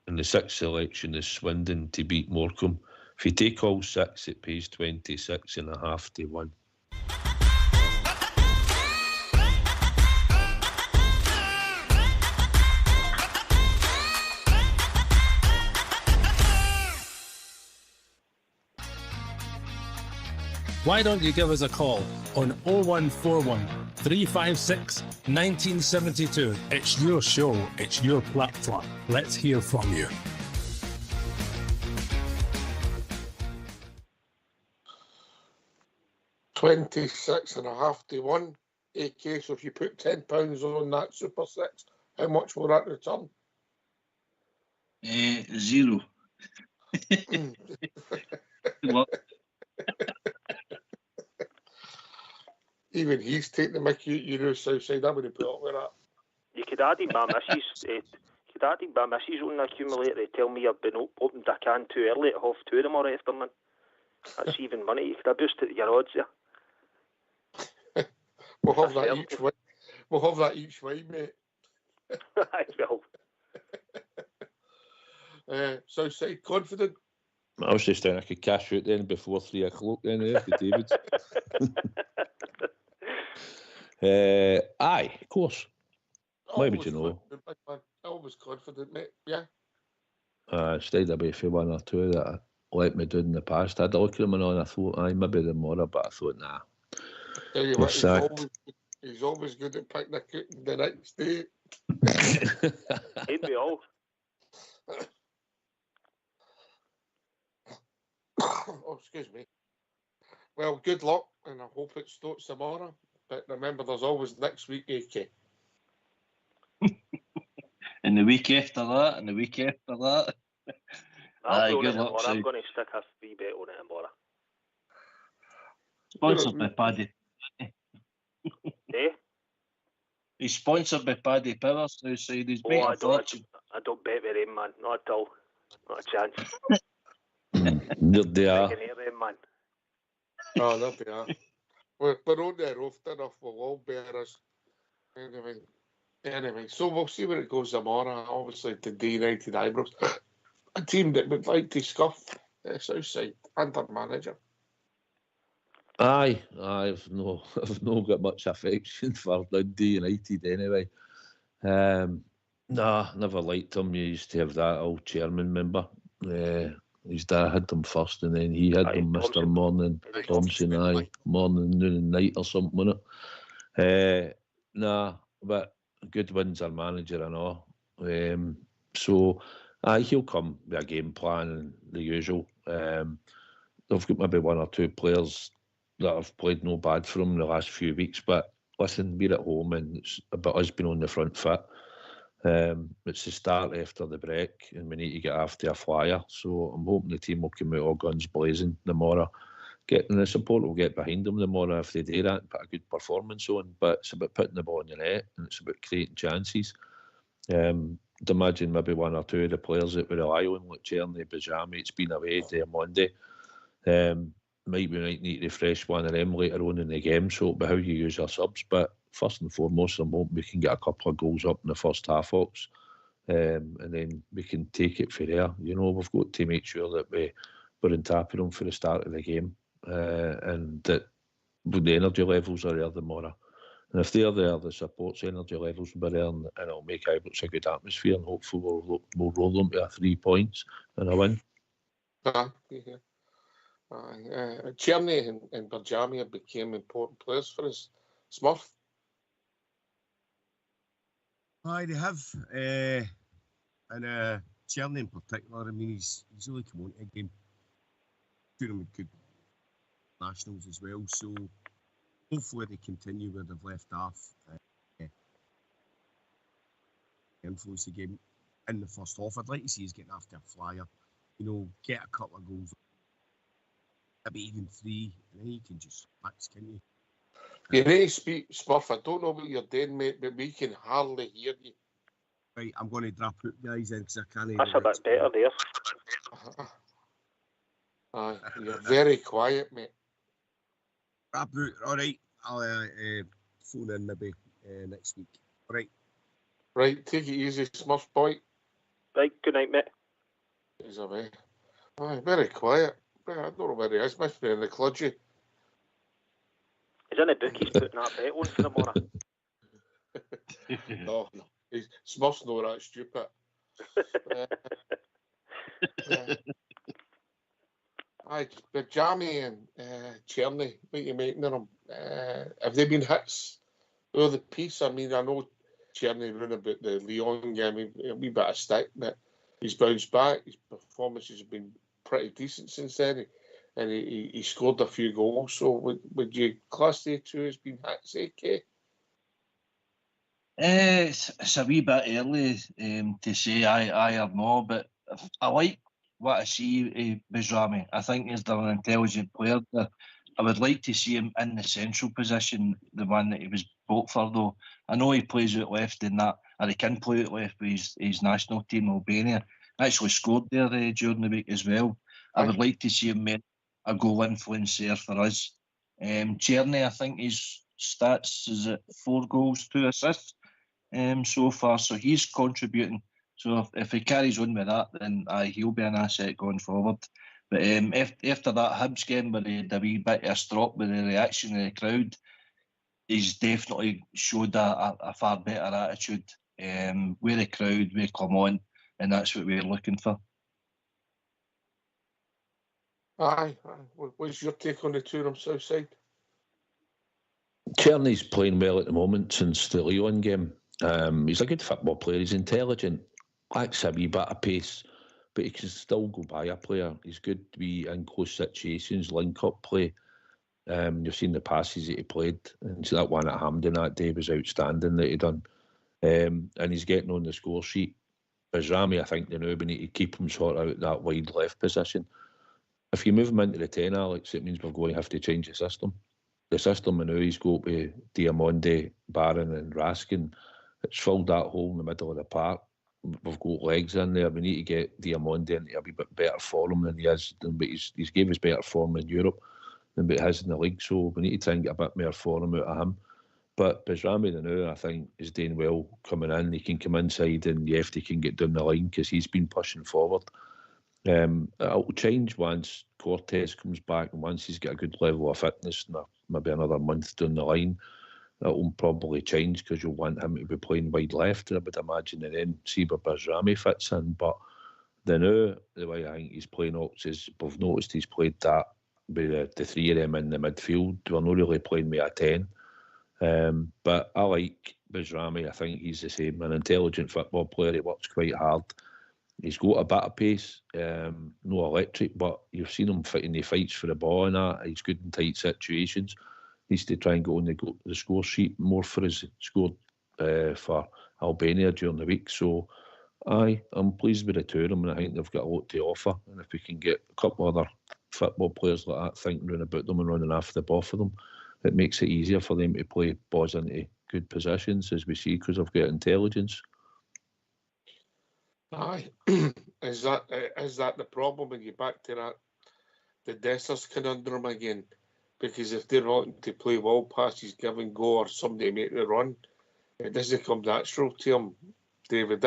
And the sixth selection is Swindon to beat Morecambe. If you take all six, it pays 26.5 to 1. Why don't you give us a call on 0141 356 1972? It's your show, it's your platform. Let's hear from you. £26.5 to 1. AK, so if you put £10 on that Super 6, how much will that return? 0. Even he's taking the mickey, you know, Southside. I wouldn't put up with that. You could add in my missus. On the accumulator. They tell me I've been opened a can too early at 2:30 tomorrow afternoon. That's even money. You could have boosted your odds there. We'll have that each way. We'll have that each way, mate. I will. Southside confident. I was just saying I could cash out then before 3 o'clock then for David. Aye, of course. Why would you know? Always confident, mate. Yeah. I stayed away for one or two that I let me do in the past. I had a look at them and I thought, aye, maybe tomorrow, but I thought, nah. Tell you what, he's always good at picking the next day. Ain't we all? Oh, excuse me. Well, good luck, and I hope it starts tomorrow. But remember, there's always next week, AK. And the week after that, and the week after that. I'll be on good it luck, tomorrow. Si. I'm going to stick a free bet on it tomorrow. Sponsored by Paddy. Eh? He's sponsored by Paddy Powers now, so he's making a fortune. I don't bet with him, man. Not at all. Not a chance. There they are. I can hear him, man. Oh, there they are. We're on there often enough. We'll all bear us. Anyway, so we'll see where it goes tomorrow. Obviously, the D-United Eyebrows. A team that would like to scuff Southside under manager. Aye, I've no got much affection for Dundee United anyway. Nah, never liked him. You used to have that old chairman, member. His dad had them first, and then he had them, Mr. Morning Thompson. Morning, noon, and night or something, wasn't it? Nah, but good wins our manager and all. So, he'll come with a game plan and the usual. They've got maybe one or two players that have played no bad for him in the last few weeks, but listen, we're at home and it's about us being on the front foot. It's the start after the break and we need to get after a flyer, so I'm hoping the team will come out all guns blazing tomorrow. And the support will get behind them tomorrow if they do that and put a good performance on, but it's about putting the ball in the net and it's about creating chances. I'd imagine maybe one or two of the players that we rely on, like Cherny, Bajami, it's been away there Monday. We might need to refresh one of them later on in the game, so it'll be how you use our subs. But first and foremost, I'm hoping we can get a couple of goals up in the first half, Ox, and then we can take it from there. You know, we've got to make sure that we're on top of them for the start of the game, and that the energy levels are there tomorrow. And if they're there, the support's energy levels will be there, and it'll make Ibrox a good atmosphere, and hopefully we'll roll them to 3 points and a win. Cherny and Bajami became important players for us. Smurf? Aye, they have. And Cherny in particular, I mean, he's really come on to a game. Put him with good nationals as well, so hopefully they continue where they've left off. Influence the game in the first half. I'd like to see us getting after a flyer, you know, get a couple of goals. Maybe even 3, and then you can just relax, can you? You need to speak, Smurf. I don't know what you're doing, mate, but we can hardly hear you. Right, I'm going to drop out, guys, then, because I can't. That's a bit better there. Aye, you're very quiet, mate. Drop out, all right. I'll phone in maybe next week. All right. Right, take it easy, Smurf boy. Right, good night, mate. He's away. Aye, very quiet. I don't know where he is. Must be in the cludgy. He's in the bookies putting that bet on for tomorrow. No. Smurf's not that stupid. Aye, but Jamie and Cherny, what you making of them? Have they been hits over the piece? I mean, I know Cherny ran about the Lyon game, a wee bit of stick, but he's bounced back. His performances have been pretty decent since then, and he scored a few goals. So would you class the two as being hits, AK? It's a wee bit early to say aye or no, but I like what I see Bajrami. I think he's an intelligent player. I would like to see him in the central position, the one that he was bought for, though. I know he plays out left in that, or he can play out left with his national team, Albania. Actually scored there during the week as well. I would like to see him make a goal influence there for us. Cherny, I think his stats is at 4 goals, 2 assists so far, so he's contributing. So if he carries on with that, then he'll be an asset going forward. But after that Hibs game where he had a wee bit of a strop with the reaction of the crowd, he's definitely showed a far better attitude with the crowd, we come on, and that's what we're looking for. Aye. What's your take on the two of them, Southside? Cherny's playing well at the moment since the Lyon game. He's a good football player. He's intelligent, lacks a wee bit of pace, but he can still go by a player. He's good to be in close situations, link-up play. You've seen the passes that he played, and that one at Hampden that day was outstanding that he done. And he's getting on the score sheet. Bajrami, I think, we need to keep him sort of out that wide left position. If you move him into the 10, Alex, it means we're going to have to change the system. The system I know he's got with Diamonde, Barron and Raskin, it's filled that hole in the middle of the park. We've got legs in there. We need to get Diamonde into a wee bit better form than he is. But he's gave us better form in Europe than what he has in the league. So we need to try and get a bit more form out of him. But Bajrami now, I think, is doing well coming in. He can come inside and Yefty can get down the line because he's been pushing forward. It'll change once Cortez comes back and once he's got a good level of fitness, maybe another month down the line. It'll probably change because you'll want him to be playing wide left, I would imagine, and then see where Bajrami fits in. But the way I think he's playing Ox is we've noticed he's played that with the three of them in the midfield. We're not really playing with a 10. But I like Bajrami. I think he's the same, an intelligent football player. He works quite hard. He's got a bit of pace, no electric, but you've seen him fighting the fights for the ball and that. He's good in tight situations. Needs to try and go on the score sheet more for his score for Albania during the week. So, I'm pleased with the two of them, and I think they've got a lot to offer. And if we can get a couple other football players like that thinking round about them and running after the ball for them, it makes it easier for them to play balls into good positions, as we see, because they've got intelligence. Aye, is that the problem when you back to that the Dessers conundrum again? Because if they're wanting to play well passes, give and go, or somebody make the run, it doesn't come natural to them, David.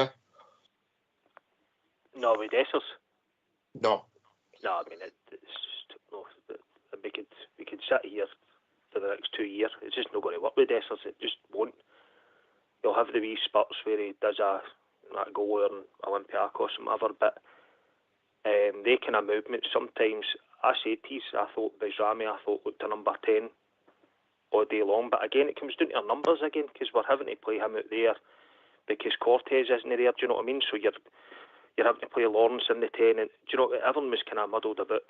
No, with Dessers. No. No, I mean it's just no. We could sit here for the next 2 years. It's just not going to work with Dessers. It just won't. He'll have the wee spurts where he does that goal or Olympiacos and whatever, but they kind of movements sometimes. I said to you, I thought Bajrami, looked a number 10 all day long, but again it comes down to our numbers again, because we're having to play him out there because Cortez isn't there, do you know what I mean? So you're having to play Lawrence in the 10, and do you know, everyone was kind of muddled about.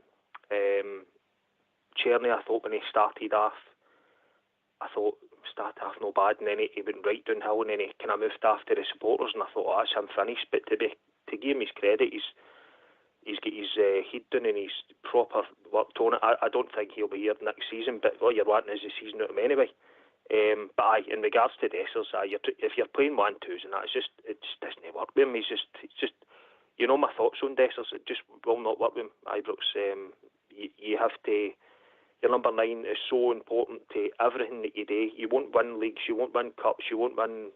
Cherny, I thought when he started off no bad, and then he went right downhill, and then he kind of moved after the supporters, and I thought, that's him finished. But to give him his credit, he's got his head down and he's proper worked on it. I don't think he'll be here next season, but what you're wanting is the season out of him anyway. But in regards to Dessers, if you're playing 1-2s and that, it just doesn't work with him. He's just you know my thoughts on Dessers. It just will not work with him. Ibrox, you have to. Your number 9 is so important to everything that you do. You won't win leagues, you won't win cups, you won't win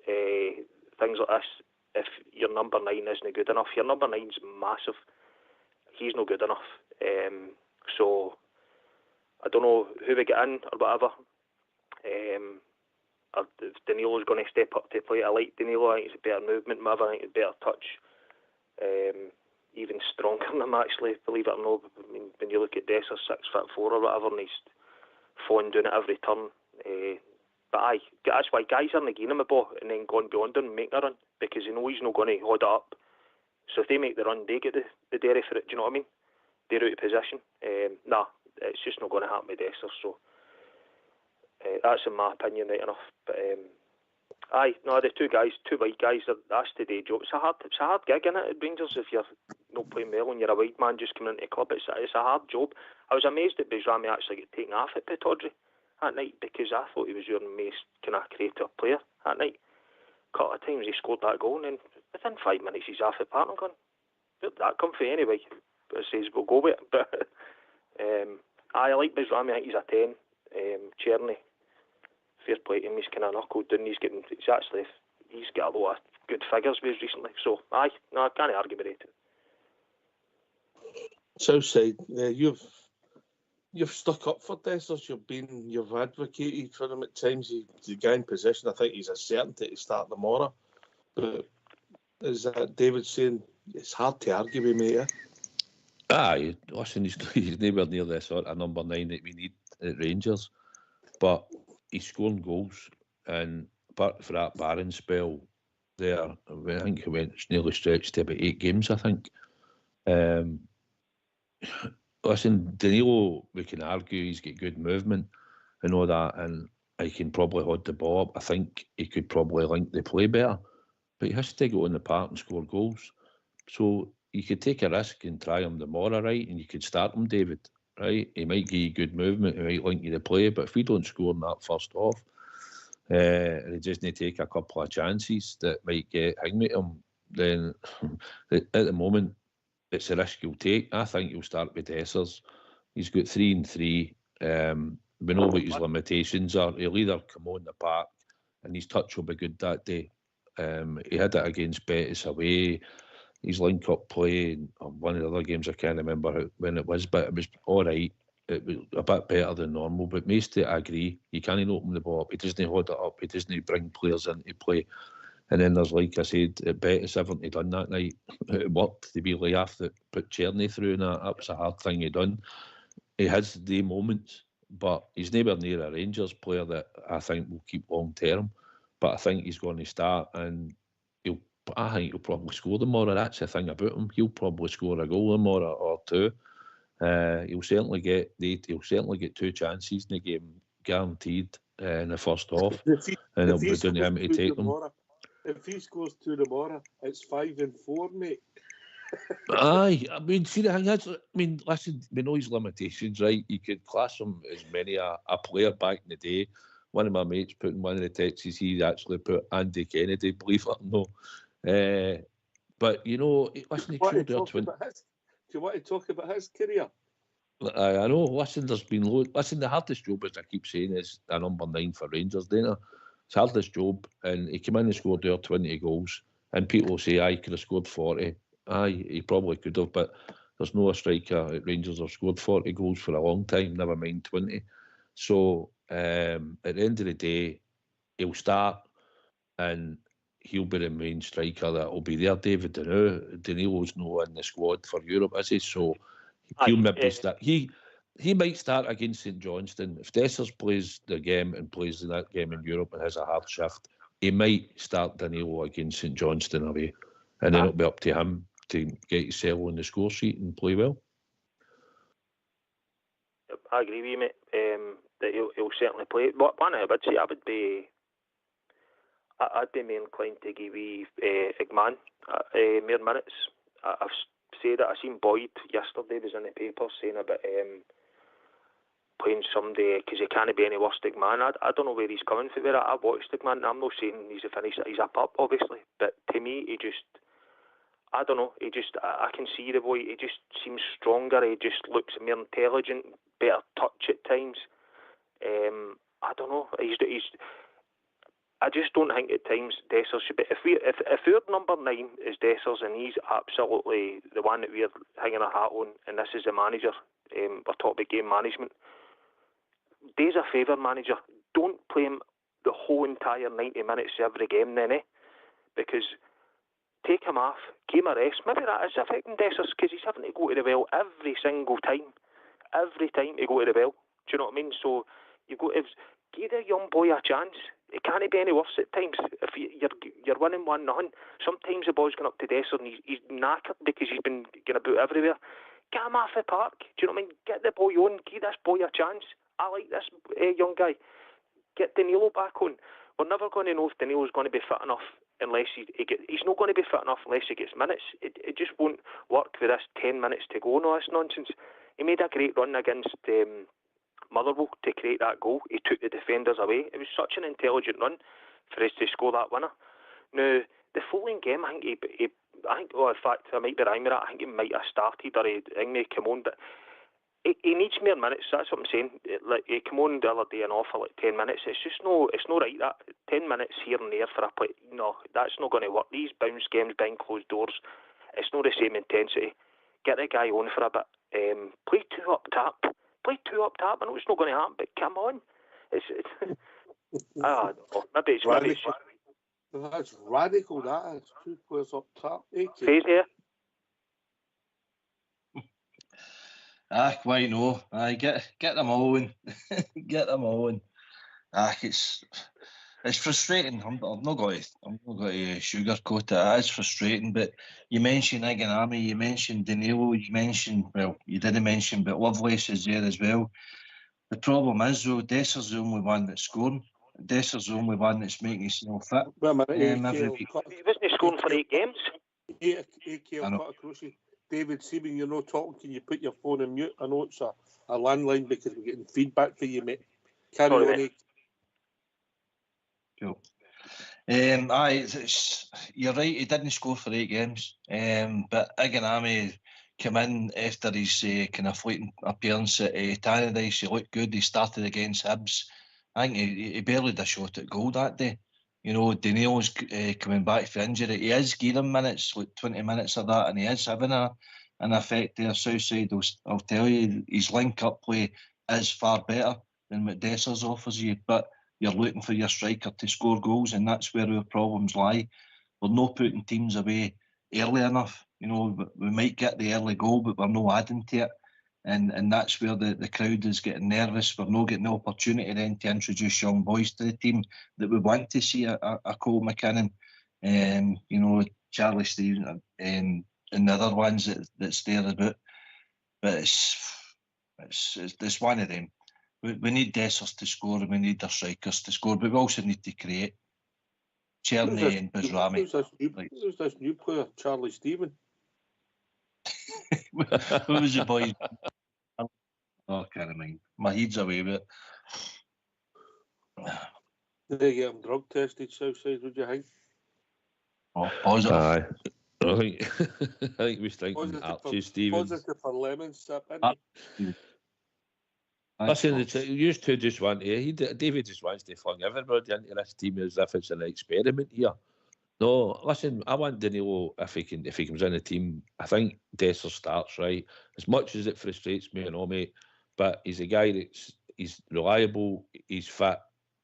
things like this if your number 9 isn't good enough. Your number 9's massive. He's not good enough. So I don't know who we get in or whatever. Or if Danilo's going to step up to play. I like Danilo. I think it's a better movement, whatever. I think it's a better touch. Even stronger than him, actually, believe it or not. I mean, when you look at Dessers, 6'4" or whatever, and he's falling down at every turn. But that's why guys aren't getting him a ball and then going beyond him and making a run, because they know he's not going to hold it up. So if they make the run, they get the dairy for it. Do you know what I mean? They're out of position. It's just not going to happen with Dessers. So that's in my opinion, right enough. But the two white guys, that's today's job. It's a hard gig, isn't it, at Rangers, if you're not playing well and you're a white man just coming into the club. It's a hard job. I was amazed that Bajrami actually got taken off at Pittodrie that night, because I thought he was your most kind of creative player that night. A couple of times he scored that goal, and then within 5 minutes he's off the park and gone, where'd that come from anyway? But it says we'll go with it. But I like Bajrami. I think he's a 10. Cherny, fair play to him, he's kind of knuckled down. He's got a lot of good figures with us recently. So I can't argue with it. Southside, you've stuck up for Dessers. You've advocated for him at times. He's a guy in position. I think he's a certainty to start tomorrow. But is that David saying it's hard to argue with me? Listen, he's nowhere near the sort of number 9 that we need at Rangers, but he's scoring goals, and apart from that barren spell there, I think he went nearly stretched to about 8 games, I think. Listen, Danilo, we can argue he's got good movement and all that, and he can probably hold the ball up. I think he could probably link the play better, but he has to go in the park and score goals. So you could take a risk and try him tomorrow, right? And you could start him, David, right? He might give you good movement, he might link you the play, but if we don't score in that first half, and he just need to take a couple of chances that might get hang with him, then at the moment, it's a risk he'll take. I think he'll start with Dessers. He's got 3 and 3. We know what his limitations are. He'll either come on the park and his touch will be good that day. He had it against Betis away. His link-up play in one of the other games, I can't remember when it was, but it was all right. It was a bit better than normal, but most of it, I agree. He can't open the ball up. He doesn't hold it up. He doesn't bring players into play. And then there's, like I said, at Betis, everything he done that night, it worked. They really have to put Czerny through, and that was a hard thing he done. He has the moments, but he's nowhere near a Rangers player that I think will keep long term. But I think he's going to start, and I think he'll probably score tomorrow. That's the thing about him. He'll probably score a goal tomorrow or 2. He'll certainly get 2 chances in the game, guaranteed, in the first half, and it'll be down to him to take them. If he scores 2 tomorrow, it's 5 and 4, mate. Aye, I mean, see the thing is, listen, we know his limitations, right? You could class him as many a player back in the day. One of my mates put in one of the texts, he actually put Andy Kennedy, believe it or not. But listen, he showed there. Do you want to talk about his career? I know. Listen, there's been loads. Listen, the hardest job, as I keep saying, is a number 9 for Rangers, don't it? It's the hardest job, and he came in and scored there 20 goals, and people say, he could have scored 40. Aye, he probably could have, but there's no a striker at Rangers have scored 40 goals for a long time, never mind 20. So, at the end of the day, he'll start, and he'll be the main striker that will be there. David Danilo's no in the squad for Europe, is he? So, he'll maybe start. He might start against St Johnstone. If Dessers plays the game and plays in that game in Europe and has a hard shift, he might start Danilo against St Johnstone away. And then it'll be up to him to get himself on the score sheet and play well. I agree with you, mate. That he'll certainly play. One I would say, I'd be more inclined to give Igman more minutes. I've said that. I seen Boyd yesterday was in the paper saying about playing somebody because he can't be any worse than Igman. I don't know where he's coming from. I watched Igman. I'm not saying he's a finisher. He's a pup, obviously, but to me, I don't know. I can see the boy. He just seems stronger. He just looks more intelligent, better touch at times. I don't know. I just don't think at times Dessers should be. If our number 9 is Dessers and he's absolutely the one that we're hanging our hat on, and this is the manager, we're talking about game management. Days a favour, manager. Don't play him the whole entire 90 minutes every game, then, because take him off, give him a rest. Maybe that is affecting Dessers because he's having to go to the well every single time. Every time to go to the well. Do you know what I mean? So you've got to give the young boy a chance. It can't be any worse at times. If you're winning 1-0, sometimes the ball's going up to Dessers and he's knackered because he's been going about everywhere. Get him off the park. Do you know what I mean? Get the boy on. Give this boy a chance. I like this young guy. Get Danilo back on. We're never going to know if Danilo's going to be fit enough unless he's not going to be fit enough unless he gets minutes. It just won't work with this 10 minutes to go and all this nonsense. He made a great run against Motherwell to create that goal. He took the defenders away. It was such an intelligent run for us to score that winner. Now, the following game, I think in fact, I might be wrong with that. I think he might have started or he may come on, but he needs more minutes. That's what I'm saying. He came on the other day and off for 10 minutes. It's not right. That 10 minutes here and there for a play. No, that's not going to work. These bounce games behind closed doors, it's not the same intensity. Get the guy on for a bit. Play 2 up top. I know it's not going to happen, but come on. Maybe it's radical. That's radical. That is 2 players up top. Phase here. Why no? Get them all in. Get them all in. It's It's frustrating. I'm not going to sugarcoat it. It is frustrating. But you mentioned Iganami, you mentioned Danilo, you didn't mention, but Lovelace is there as well. The problem is, though, Desser's the only one that's scoring. Desser's the only one that's making himself fit every week. He wasn't scoring for 8 games. I'll cut across you. David, see when you're not talking, can you put your phone on mute? I know it's a landline because we're getting feedback for you, mate. Carry on, mate. Cool. You're right, he didn't score for 8 games. But Iganami came in after his kind of fleeting appearance at Tannadice. He looked good. He started against Hibs. I think he barely had a shot at goal that day. You know, Daniel's coming back from injury. He is gearing minutes, like 20 minutes of that, and he is having an effect there. Southside, I'll tell you, his link-up play is far better than what Dessers offers you, but you're looking for your striker to score goals, and that's where our problems lie. We're not putting teams away early enough. You know, we might get the early goal, but we're not adding to it. And that's where the crowd is getting nervous. We're not getting the opportunity then to introduce young boys to the team that we want to see a Cole McKinnon, you know, Charlie Stevens, and the other ones that's there about. But it's one of them. We need Dessers to score and we need their strikers to score, but we also need to create. Cherny and Bizrami. Who's this new player, Charlie Stevens? Who was the boy? Oh, I can't remember. My head's away with it. They get him drug tested, Southside, would you think? Oh, positive. Aye. I think we strengthened Archie Stevens. Positive for lemon sip, isn't Listen, you two just want to. David just wants to fling everybody into this team as if it's an experiment here. No, listen, I want Danilo if he comes in the team. I think Desser starts, right. As much as it frustrates me and all, mate, but he's a guy he's reliable, he's fit,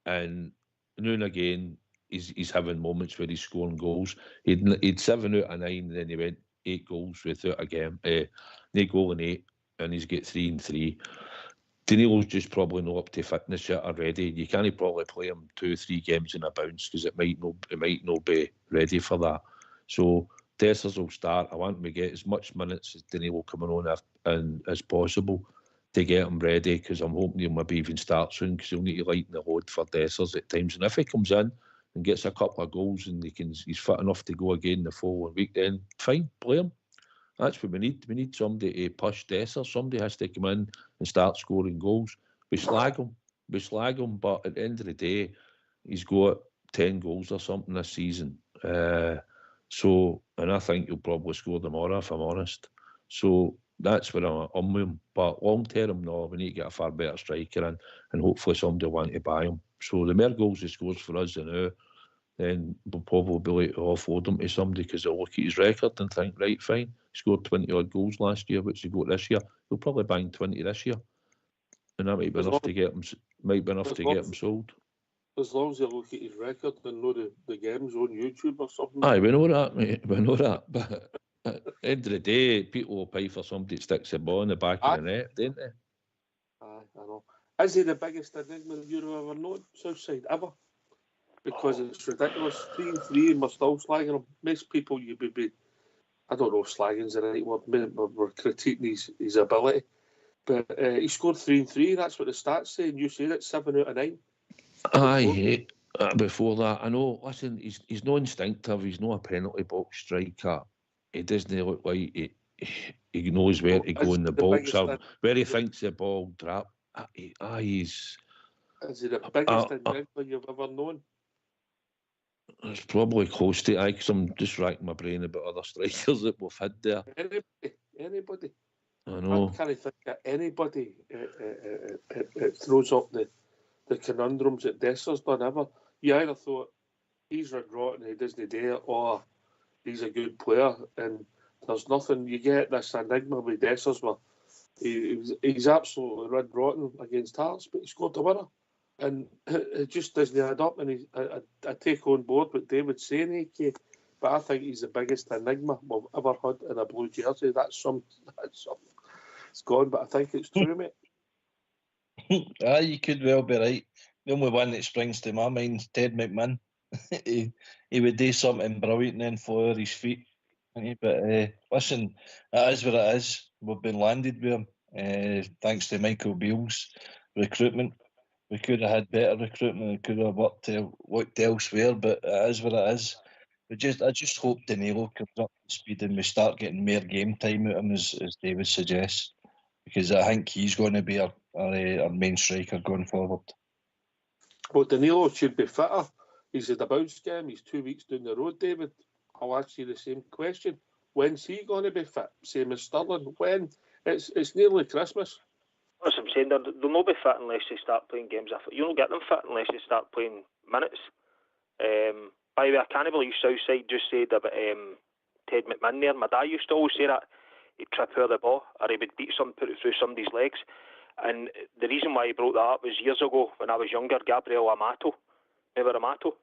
and now and again he's having moments where he's scoring goals. He'd 7 out of 9, and then he went 8 goals without a game, 8 goal and 8, and he's got 3 and 3. Danilo's just probably not up to fitness yet already. You can't probably play him 2-3 games in a bounce because it might not be ready for that. So Dessers will start. I want him to get as much minutes as Danilo coming on as possible to get him ready, because I'm hoping he'll maybe even start soon, because he'll need to lighten the load for Dessers at times. And if he comes in and gets a couple of goals and he's fit enough to go again the following week, then fine, play him. That's what we need. We need somebody to push Desser. Somebody has to come in and start scoring goals. We slag him, but at the end of the day, he's got 10 goals or something this season. And I think he'll probably score tomorrow, if I'm honest. So that's where I'm with him. But long term, no, we need to get a far better striker in, and hopefully somebody will want to buy him. So the more goals he scores for us now, then we'll probably be able to offload him to somebody, because they'll look at his record and think, right, fine, he scored 20 odd goals last year, what's he got this year? He'll probably bang 20 this year, and that might be enough to get him. Get him sold. As long as you look at his record and know the games on YouTube or something. Aye, we know that, mate. We know that, but at the end of the day, people will pay for somebody that sticks the ball in the back of the net, don't they? Aye, I know. Is he the biggest enigma you've ever known, Southside, ever? Because it's ridiculous. 3 and 3, and we're still slagging him. Most people, you would be, I don't know if slagging's the right word, we're critiquing his ability. But he scored 3 and 3, that's what the stats say, and you said it's 7 out of 9. Aye, before that, I know, listen, he's not instinctive, he's not a penalty box striker. He doesn't look like he knows where to go in the box, or where he thinks the ball drop. Is he the biggest enigma you've ever known? It's probably close to it, because I'm just racking my brain about other strikers that we've had there. Anybody. I know. I can't think of anybody it throws up the conundrums that Desser's done ever. You either thought he's rotten, he doesn't do it, or he's a good player, and there's nothing. You get this enigma with Dessers where he's absolutely red rotten against Hearts, but he scored the winner. And it just doesn't add up. And I take on board what David's saying, AK, but I think he's the biggest enigma we've ever had in a blue jersey. That's something. It's gone, but I think it's true, mate. You could well be right. The only one that springs to my mind is Ted McMahon. he would do something brilliant and then fall on his feet. But listen, it is what it is. We've been landed with him thanks to Michael Beale's recruitment. We could have had better recruitment. We could have looked elsewhere, but it is what it is. I just hope Danilo comes up to speed and we start getting more game time out of him, as David suggests, because I think he's going to be our main striker going forward. Well, Danilo should be fitter. He's had a bounce game. He's 2 weeks down the road, David. I'll ask you the same question. When's he going to be fit? Same as Sterling. When? It's nearly Christmas. That's what I'm saying. They'll not be fit unless they start playing games. You don't get them fit unless they start playing minutes. By the way, I can't believe Southside just said about Ted McMahon there. My dad used to always say that he'd trip over the ball or he would beat put it through somebody's legs. And the reason why he brought that up was years ago when I was younger, Gabriel Amato. Remember Amato?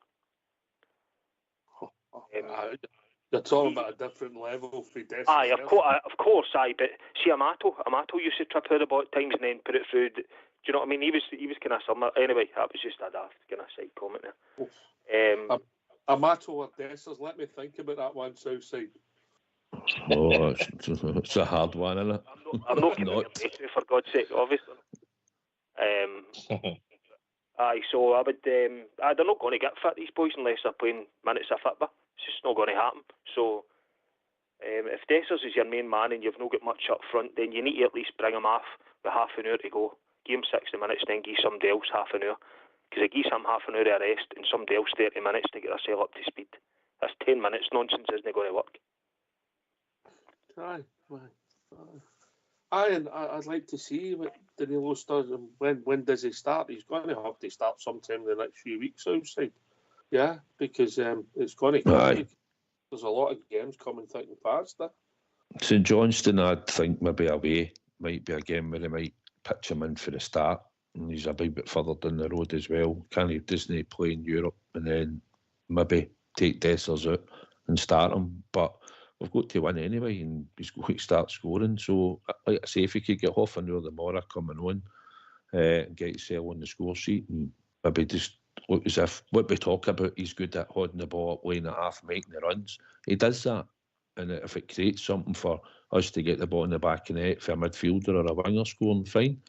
You're talking about a different level for Destiny. Aye, of course, but see Amato used to trip over the ball at times and then put it through. Do you know what I mean? He was kind of similar. Anyway, that was just a daft kind of side comment there. Amato or Dessers, let me think about that one, Southside. Oh, it's a hard one, isn't it? I'm not giving it for God's sake, obviously. Aye, so I would. They're not going to get fit, these boys, unless they're playing minutes of football. It's just not going to happen. So, if Dessers is your main man and you've not got much up front, then you need to at least bring him off with half an hour to go. Give him 60 minutes, then give somebody else half an hour. Because it gives him half an hour of rest and somebody else 30 minutes to get themselves up to speed. That's 10 minutes nonsense, isn't going to work. And I'd like to see what Danilo does. When does he start? He's going to have to start sometime in the next few weeks outside. Yeah, because it's going to come. There's a lot of games coming thick and fast there. St Johnstone, I'd think maybe away might be a game where they might pitch him in for the start. And he's a bit further down the road as well. Doesn't he play in Europe and then maybe take Dessers out and start him? But we've got to win anyway, and he's going to start scoring. So, like I say, if he could get half an hour the Mora coming on and get himself on the score sheet and maybe just look as if what we talk about, he's good at holding the ball up, laying it half, making the runs. He does that. And if it creates something for us to get the ball in the back of the net for a midfielder or a winger scoring, fine.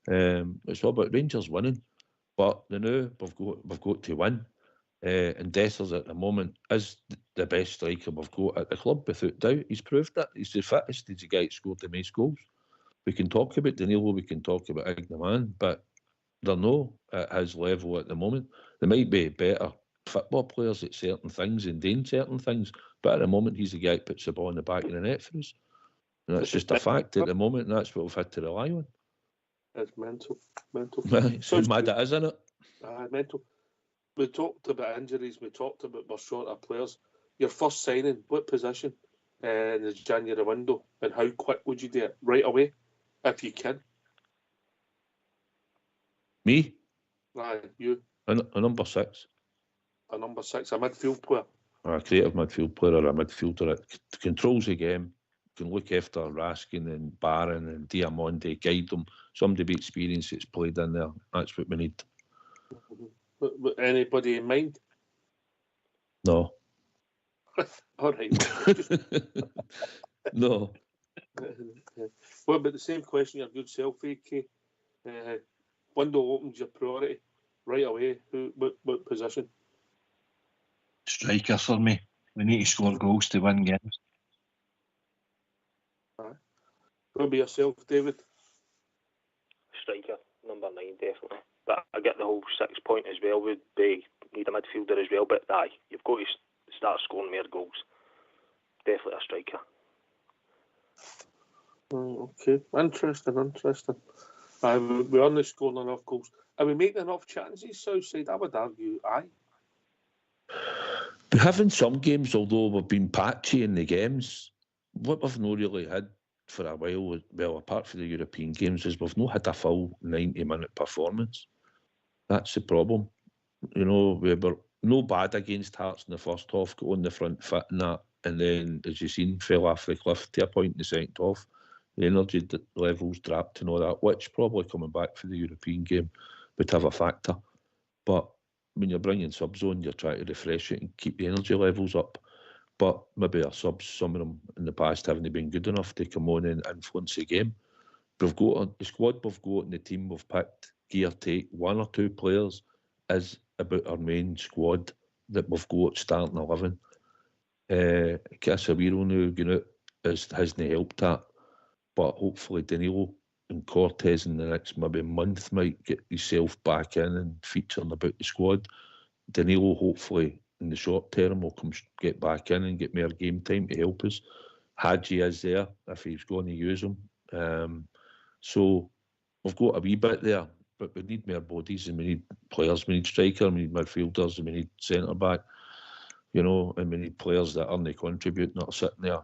It's all about Rangers winning. But now we've got to win. And Dessers at the moment is the best striker we've got at the club, without doubt. He's proved that. He's the fittest. He's the guy that scored the most goals. We can talk about Danilo, we can talk about Ignaman, but they're not at his level at the moment. There might be better football players at certain things and doing certain things, but at the moment he's the guy that puts the ball in the back of the net for us. And that's just a fact at the moment, and that's what we've had to rely on. It's mental. It's mad it is, isn't it? Mental. We talked about injuries, we talked about we're short of players. Your first signing, what position in the January window, and how quick would you do it? Right away, if you can. Me? Aye, you. A number 6. A number 6, a midfield player. A creative midfield player or a midfielder that controls the game, can look after Raskin and Barron and Diamonde, guide them. Somebody with experience that's played in there. That's what we need. But anybody in mind? No. All right. No. Well, but the same question, your good self, AK. Window opens, your priority right away. What position? Striker for me. We need to score goals to win games. What about yourself, David? Striker, number 9, definitely. But I get the whole 6 point as well. Would be need a midfielder as well. But aye, you've got to start scoring more goals. Definitely a striker. Okay, interesting. We're only scoring enough goals. Are we making enough chances, Southside? I would argue aye. We have in some games, although we've been patchy in the games. What we've not really had for a while, well, apart from the European games, is we've not had a full 90-minute performance. That's the problem. You know, we were no bad against Hearts in the first half, got on the front foot and that, and then, as you've seen, fell off the cliff to a point in the second half. The energy levels dropped and all that, which probably coming back for the European game would have a factor. But when you're bringing subs on, you're trying to refresh it and keep the energy levels up. But maybe our subs, some of them in the past haven't been good enough to come on and influence the game. We've got the squad we've got and the team we've picked. Gear take 1 or 2 players is about our main squad that we've got starting 11. Casemiro now going out hasn't helped that, but hopefully Danilo and Cortez in the next maybe month might get himself back in and featuring about the squad. Danilo hopefully in the short term will get back in and get more game time to help us. Hadji is there if he's going to use him. So we've got a wee bit there, but we need more bodies and we need players. We need strikers, we need midfielders, and we need centre back. And we need players that aren't contributing, that are sitting there.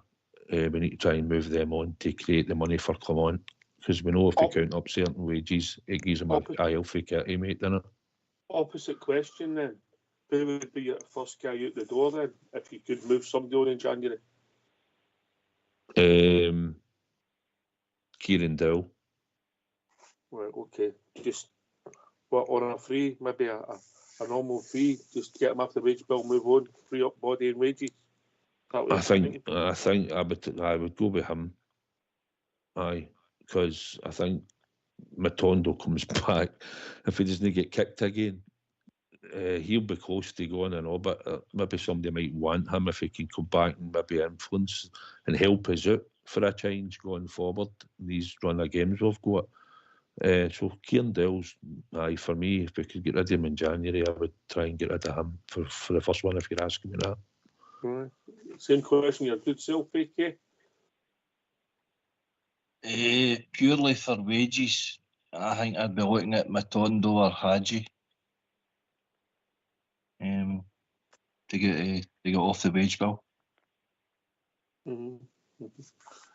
We need to try and move them on to create the money for Clement, because we know if we count up certain wages, it gives them a healthy kitty, mate, doesn't it? Opposite question then. Who would be your first guy out the door then, if you could move somebody on in January? Kieran Dowell. Right, okay. Just on a free, maybe a normal fee, just get him off the wage bill, move on, free up body and wages. I think I would go with him. Aye, because I think Matondo comes back. If he doesn't get kicked again, he'll be close to going and all, but maybe somebody might want him if he can come back and maybe influence and help us out for a change going forward in these run of games we've got. So Kieran Dell's, for me, if we could get rid of him in January, I would try and get rid of him for the first one, if you're asking me that. Right. Same question, your good self, AK? Purely for wages, I think I'd be looking at Matondo or Hadji to get off the wage bill. Mm-hmm.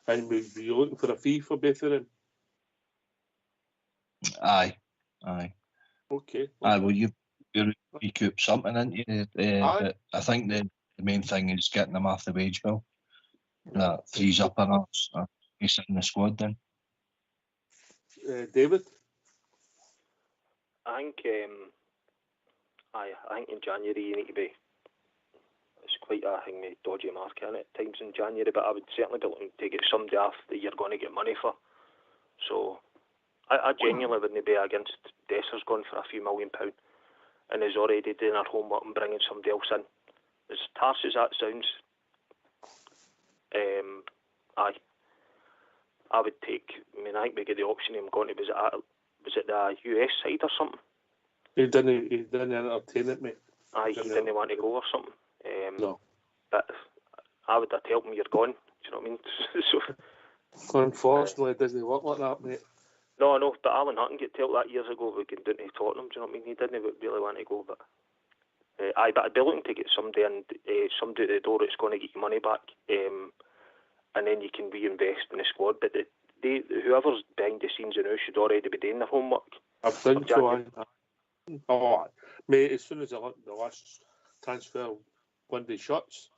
And would you looking for a fee for both of them? Aye. Okay. Aye, well, you recoup something, into but I think the main thing is getting them off the wage bill. That frees up enough space in the squad then. David? I think in January you need to be. It's quite a dodgy market at times in January, but I would certainly be looking to get somebody off that you're going to get money for. So I genuinely wouldn't be against Dessers going for a few £1 million and is already doing our homework and bringing somebody else in. As harsh as that sounds, I would take. I think we get the option of him going to was it the US side or something? He didn't entertain it, mate. He didn't want to go or something. No. But I would have told him you're gone. Do you know what I mean? So, unfortunately, it doesn't work like that, mate. No, but Alan Hutton got told that years ago we came down to Tottenham. Do you know what I mean? He didn't really want to go, but but I'd be looking to get somebody in, somebody at the door that's going to get your money back, and then you can reinvest in the squad. But whoever's behind the scenes now should already be doing their homework. I think so. Mate, as soon as the last transfer window shuts,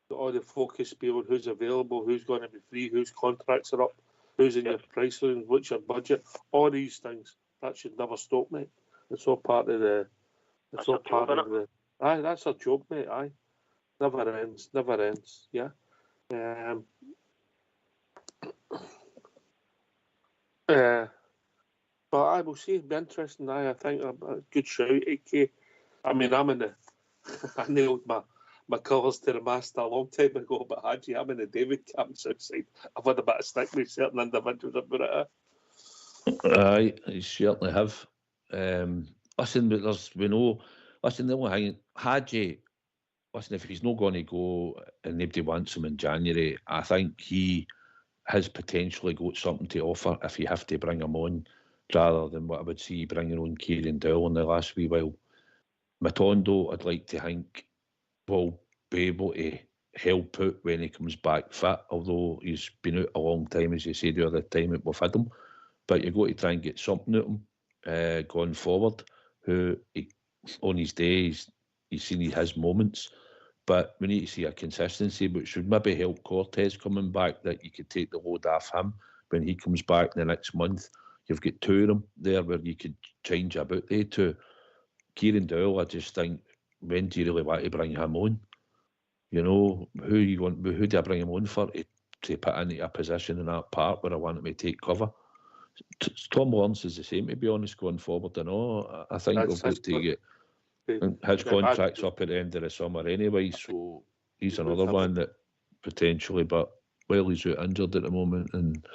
all the focus be on who's available, who's going to be free, whose contracts are up, who's in your price range, what's your budget, all these things. That should never stop, mate. It's all part of the. It's all part of the. Aye, that's a job, mate. Aye, never ends. Yeah. But I will see. It'll be interesting. I think a good shout, AK. I mean, I nailed my colours to the mast a long time ago, but Hadji, I'm in the David camp outside. I've had a bit of stick with certain individuals about it. Aye, you certainly have. Listen, but the only thing, Hadji, listen, if he's not going to go and nobody wants him in January, I think he has potentially got something to offer if you have to bring him on, rather than what I would see bringing on Kieran Dowell in the last wee while. Matondo, I'd like to think, will be able to help out when he comes back fit, although he's been out a long time, as you said the other time that we've had him. But you've got to try and get something out of him going forward. On his days, he's seen his moments, but we need to see a consistency, which would maybe help Cortez coming back, that you could take the load off him when he comes back the next month. You've got two of them there where you could change about the two. Kieran Dowell, I just think, when do you really want to bring him on? You know, who do I bring him on for to put into a position in that part where I want him to take cover? Tom Lawrence is the same, to be honest, going forward. I think we've got to get his contract's up at the end of the summer anyway, so he's another one that potentially, but well, he's out injured at the moment, and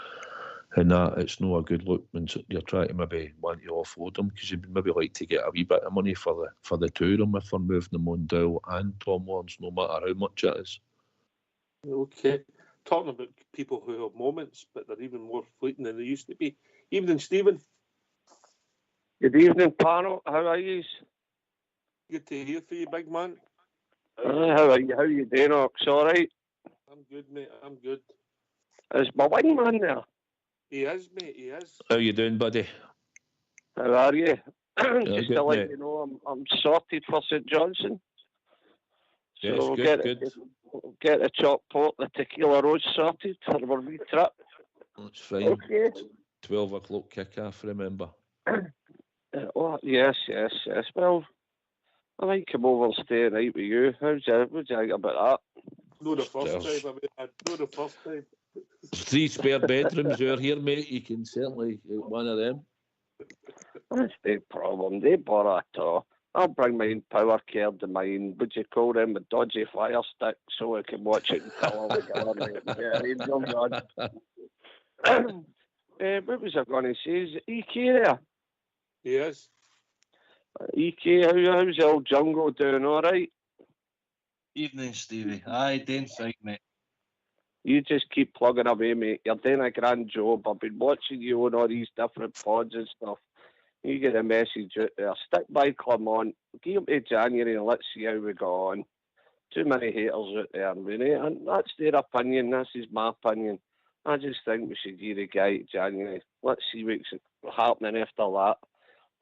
that it's not a good look when you're trying to maybe want to offload him, because you'd maybe like to get a wee bit of money for the two of them if we're moving them on Dow and Tom Lawrence, no matter how much it is. Okay. Talking about people who have moments, but they're even more fleeting than they used to be. Evening, Stephen. Good evening, panel. How are you? Good to hear from you, big man. How are you? How you doing, Ox? All right? I'm good, mate. I'm good. Is my wingman there? He is, mate. He is. How you doing, buddy? How are you? Just good, to let mate. you know, I'm sorted for St Johnson. Yes, So good. Get the chop pot, the tequila rose sorted for our wee trip. That's fine. Okay. 12 o'clock kick-off, remember? Yes. Well, I might come over and stay a night with you. What do you think about that? No, the first time. No, the first time. 3 spare bedrooms over here, mate. You can certainly get one of them. That's no problem. They bother at all. I'll bring mine power cord to mine. Would you call them a dodgy fire stick so I can watch it in colour? What was I going to say? Is EK there? Yes. EK, how's the old jungle doing? All right? Evening, Stevie. Aye, doing fine, mate. You just keep plugging away, mate. You're doing a grand job. I've been watching you on all these different pods and stuff. You get a message out there. Stick by Clermont. Give them to January and let's see how we go on. Too many haters out there, really. And that's their opinion. This is my opinion. I just think we should give the guy to January. Let's see what's happening after that.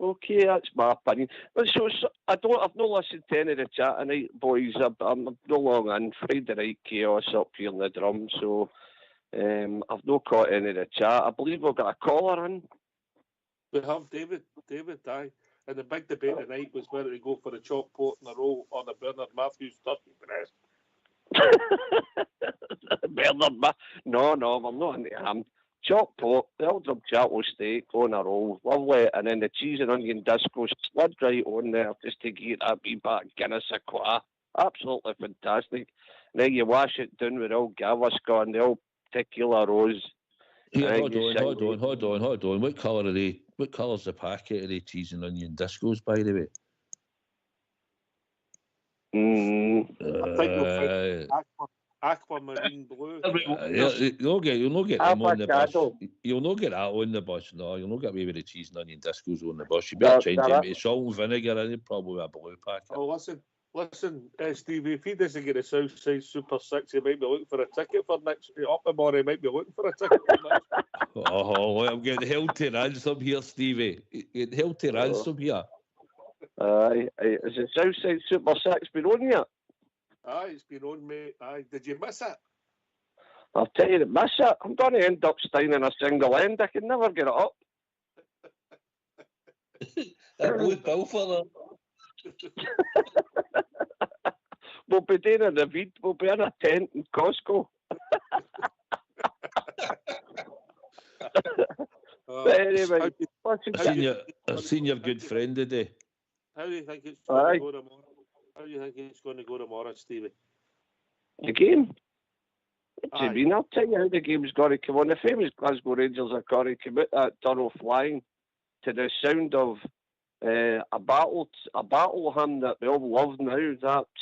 Okay, that's my opinion. But so I've not listened to any of the chat tonight, boys. I'm no long in. Friday night chaos up here in the drum, so I've not caught any of the chat. I believe we've got a caller in. We have David, aye. And the big debate tonight was whether to go for a chop pot in a roll or the Bernard Matthews turkey breast. No, we're not into ham. Chop pot, the Eldrum Chapel steak on a roll, lovely, and then the cheese and onion disco slid right on there just to get that wee bit of Guinness a qua. Absolutely fantastic. And then you wash it down with old Gaviscon, the old tequila rose. Here, hold on. What colour are they? What colour's the packet of the cheese and onion discos, by the way? I think we'll find aquamarine blue. You'll not get them on the bus. You'll not get that on the bus. No, you'll not get away with the cheese and onion discos on the bus. You better change them to salt and vinegar and probably a blue packet. Oh, listen, Stevie, if he doesn't get a Southside Super 6, he might be looking for a ticket for next up tomorrow. He might be looking for a ticket for next. I'm getting held to ransom here, Stevie. Getting held to ransom here. Aye, is the Southside Super 6 been on yet? Aye, it's been on, mate. Aye, did you miss it? I'll tell you to miss it. I'm going to end up staying in a single end. I can never get it up. A blue bill for them. We'll be doing in the Vid. We'll be in a tent in Costco. But anyway, I've seen your good friend today. How do you think it's going to go tomorrow? How do you think it's going to go tomorrow, Stevie? The game? What do you mean? I'll tell you how the game's got to come on. The famous Glasgow Rangers are going to commit that tunnel flying to the sound of a battle hymn that we all love now.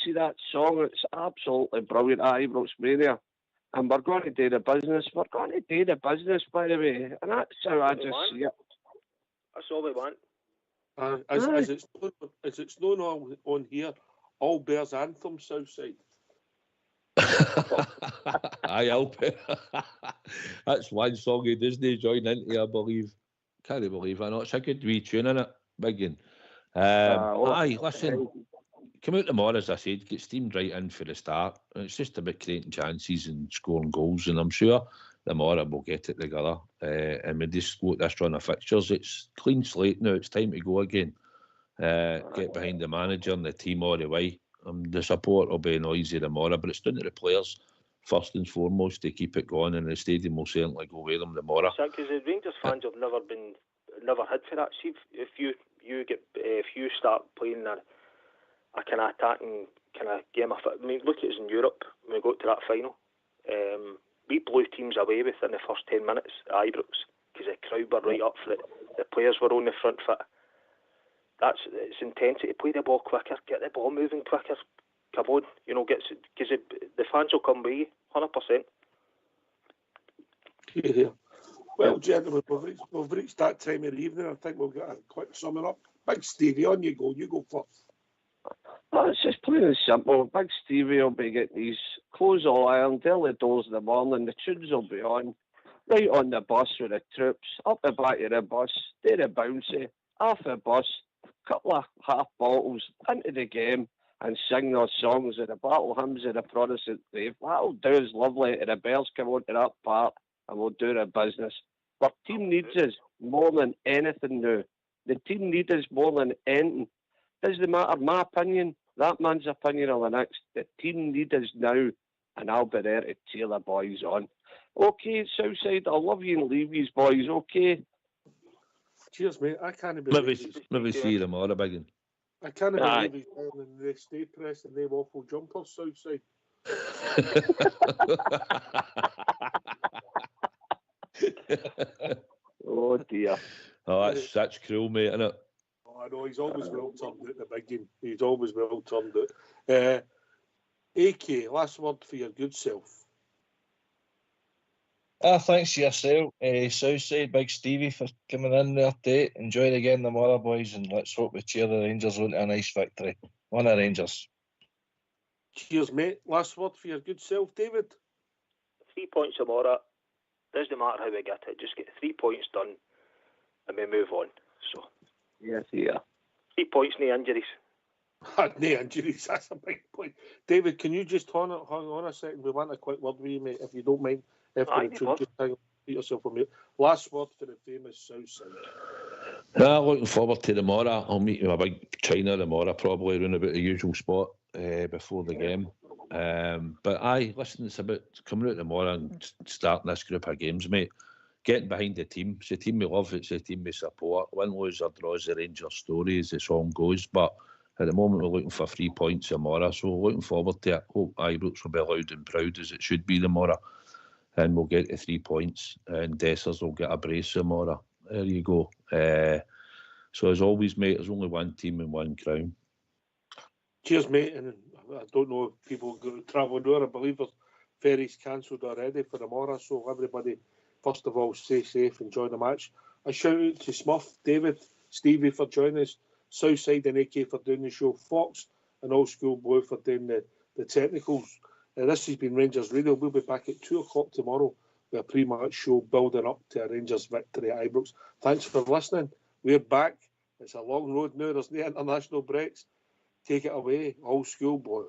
See that song? It's absolutely brilliant. Ibrox Mania. And we're going to do the business. We're going to do the business, by the way. And that's how I just see it. That's all we want. As it's known on here, all Bears anthem, Southside. Aye, that's one song he doesn't join into, I believe. Can't believe I know. It's a good wee tune in it, Biggin. Aye, listen, come out tomorrow, as I said, get steamed right in for the start. It's just about creating chances and scoring goals, and I'm sure tomorrow we'll get it together. And we just got this run of fixtures. It's clean slate now. It's time to go again. get behind the manager and the team all the way. The support will be noisy tomorrow, but it's down to the players first and foremost to keep it going, and the stadium will certainly go with them tomorrow. Because the Rangers fans have never had for that. See, if you start playing a kind of attacking kind of game, I mean, look at us in Europe when we got to that final. We blew teams away within the first 10 minutes at Ibrox because the crowd were right up for it. The players were on the front foot. It's intensity. Play the ball quicker, get the ball moving quicker. Come on, because the fans will come by you, 100%. Yeah. Well, gentlemen, we've reached that time of the evening. I think we'll get a quick summing up. Big Stevie, on you go. You go first. It's just plain and simple. Big Stevie will be getting his clothes all ironed early doors in the morning. The tunes will be on. Right on the bus with the troops. Up the back of the bus. Do the bouncy. Off the bus. Couple of half bottles into the game and sing those songs of the battle hymns of the Protestant faith. That'll do us lovely. And the bells come onto that part and we'll do the business. Our team needs us more than anything now. The team needs us more than anything. Doesn't matter my opinion, that man's opinion or the next. The team needs us now, and I'll be there to cheer the boys on. Okay, Southside, I love you and leave you boys, okay? Cheers, mate. I can't believe Maybe see you tomorrow, Biggin. I can't believe he's wearing the stay pressed and they waffle jumpers, Southside. Oh dear. Oh, that's cruel, mate, isn't it? Oh, I know, he's always well turned out, the big game. He's always well turned out. AK, last word for your good self. Thanks to yourself, Southside, Big Stevie, for coming in there today. Enjoy the game tomorrow, boys, and let's hope we cheer the Rangers on to a nice victory. On the Rangers. Cheers, mate. Last word for your good self, David. 3 points tomorrow. Doesn't matter how we get it. Just get 3 points done and we move on. So. Yes, yeah. 3 points, no injuries. No injuries, that's a big point. David, can you just hang on a second? We want a quick word with you, mate, if you don't mind. Just hang on, beat yourself on mute. Last word for the famous Southside. Looking forward to tomorrow. I'll meet you a big China tomorrow, probably around about the usual spot before the game. But listen, it's about coming out tomorrow and starting this group of games, mate. Getting behind the team. It's the team we love, it's the team we support. Win, lose or draws the Rangers story as the song goes. But at the moment we're looking for 3 points tomorrow, so we're looking forward to it. Hope Ibrox will be loud and proud as it should be tomorrow. And we'll get to 3 points and Dessers will get a brace tomorrow. There you go. So as always, mate, there's only one team and one crown. Cheers, mate. And I don't know if people go travelling there. I believe there's ferries cancelled already for tomorrow. So everybody, first of all, stay safe, enjoy the match. A shout out to Smurf, David, Stevie for joining us, Southside and AK for doing the show, Fox and Old School Blue for doing the technicals. This has been Rangers Radio. We'll be back at 2 o'clock tomorrow with a pre-match show building up to a Rangers victory at Ibrox. Thanks for listening. We're back. It's a long road now. There's no international breaks. Take it away, Old School Blue.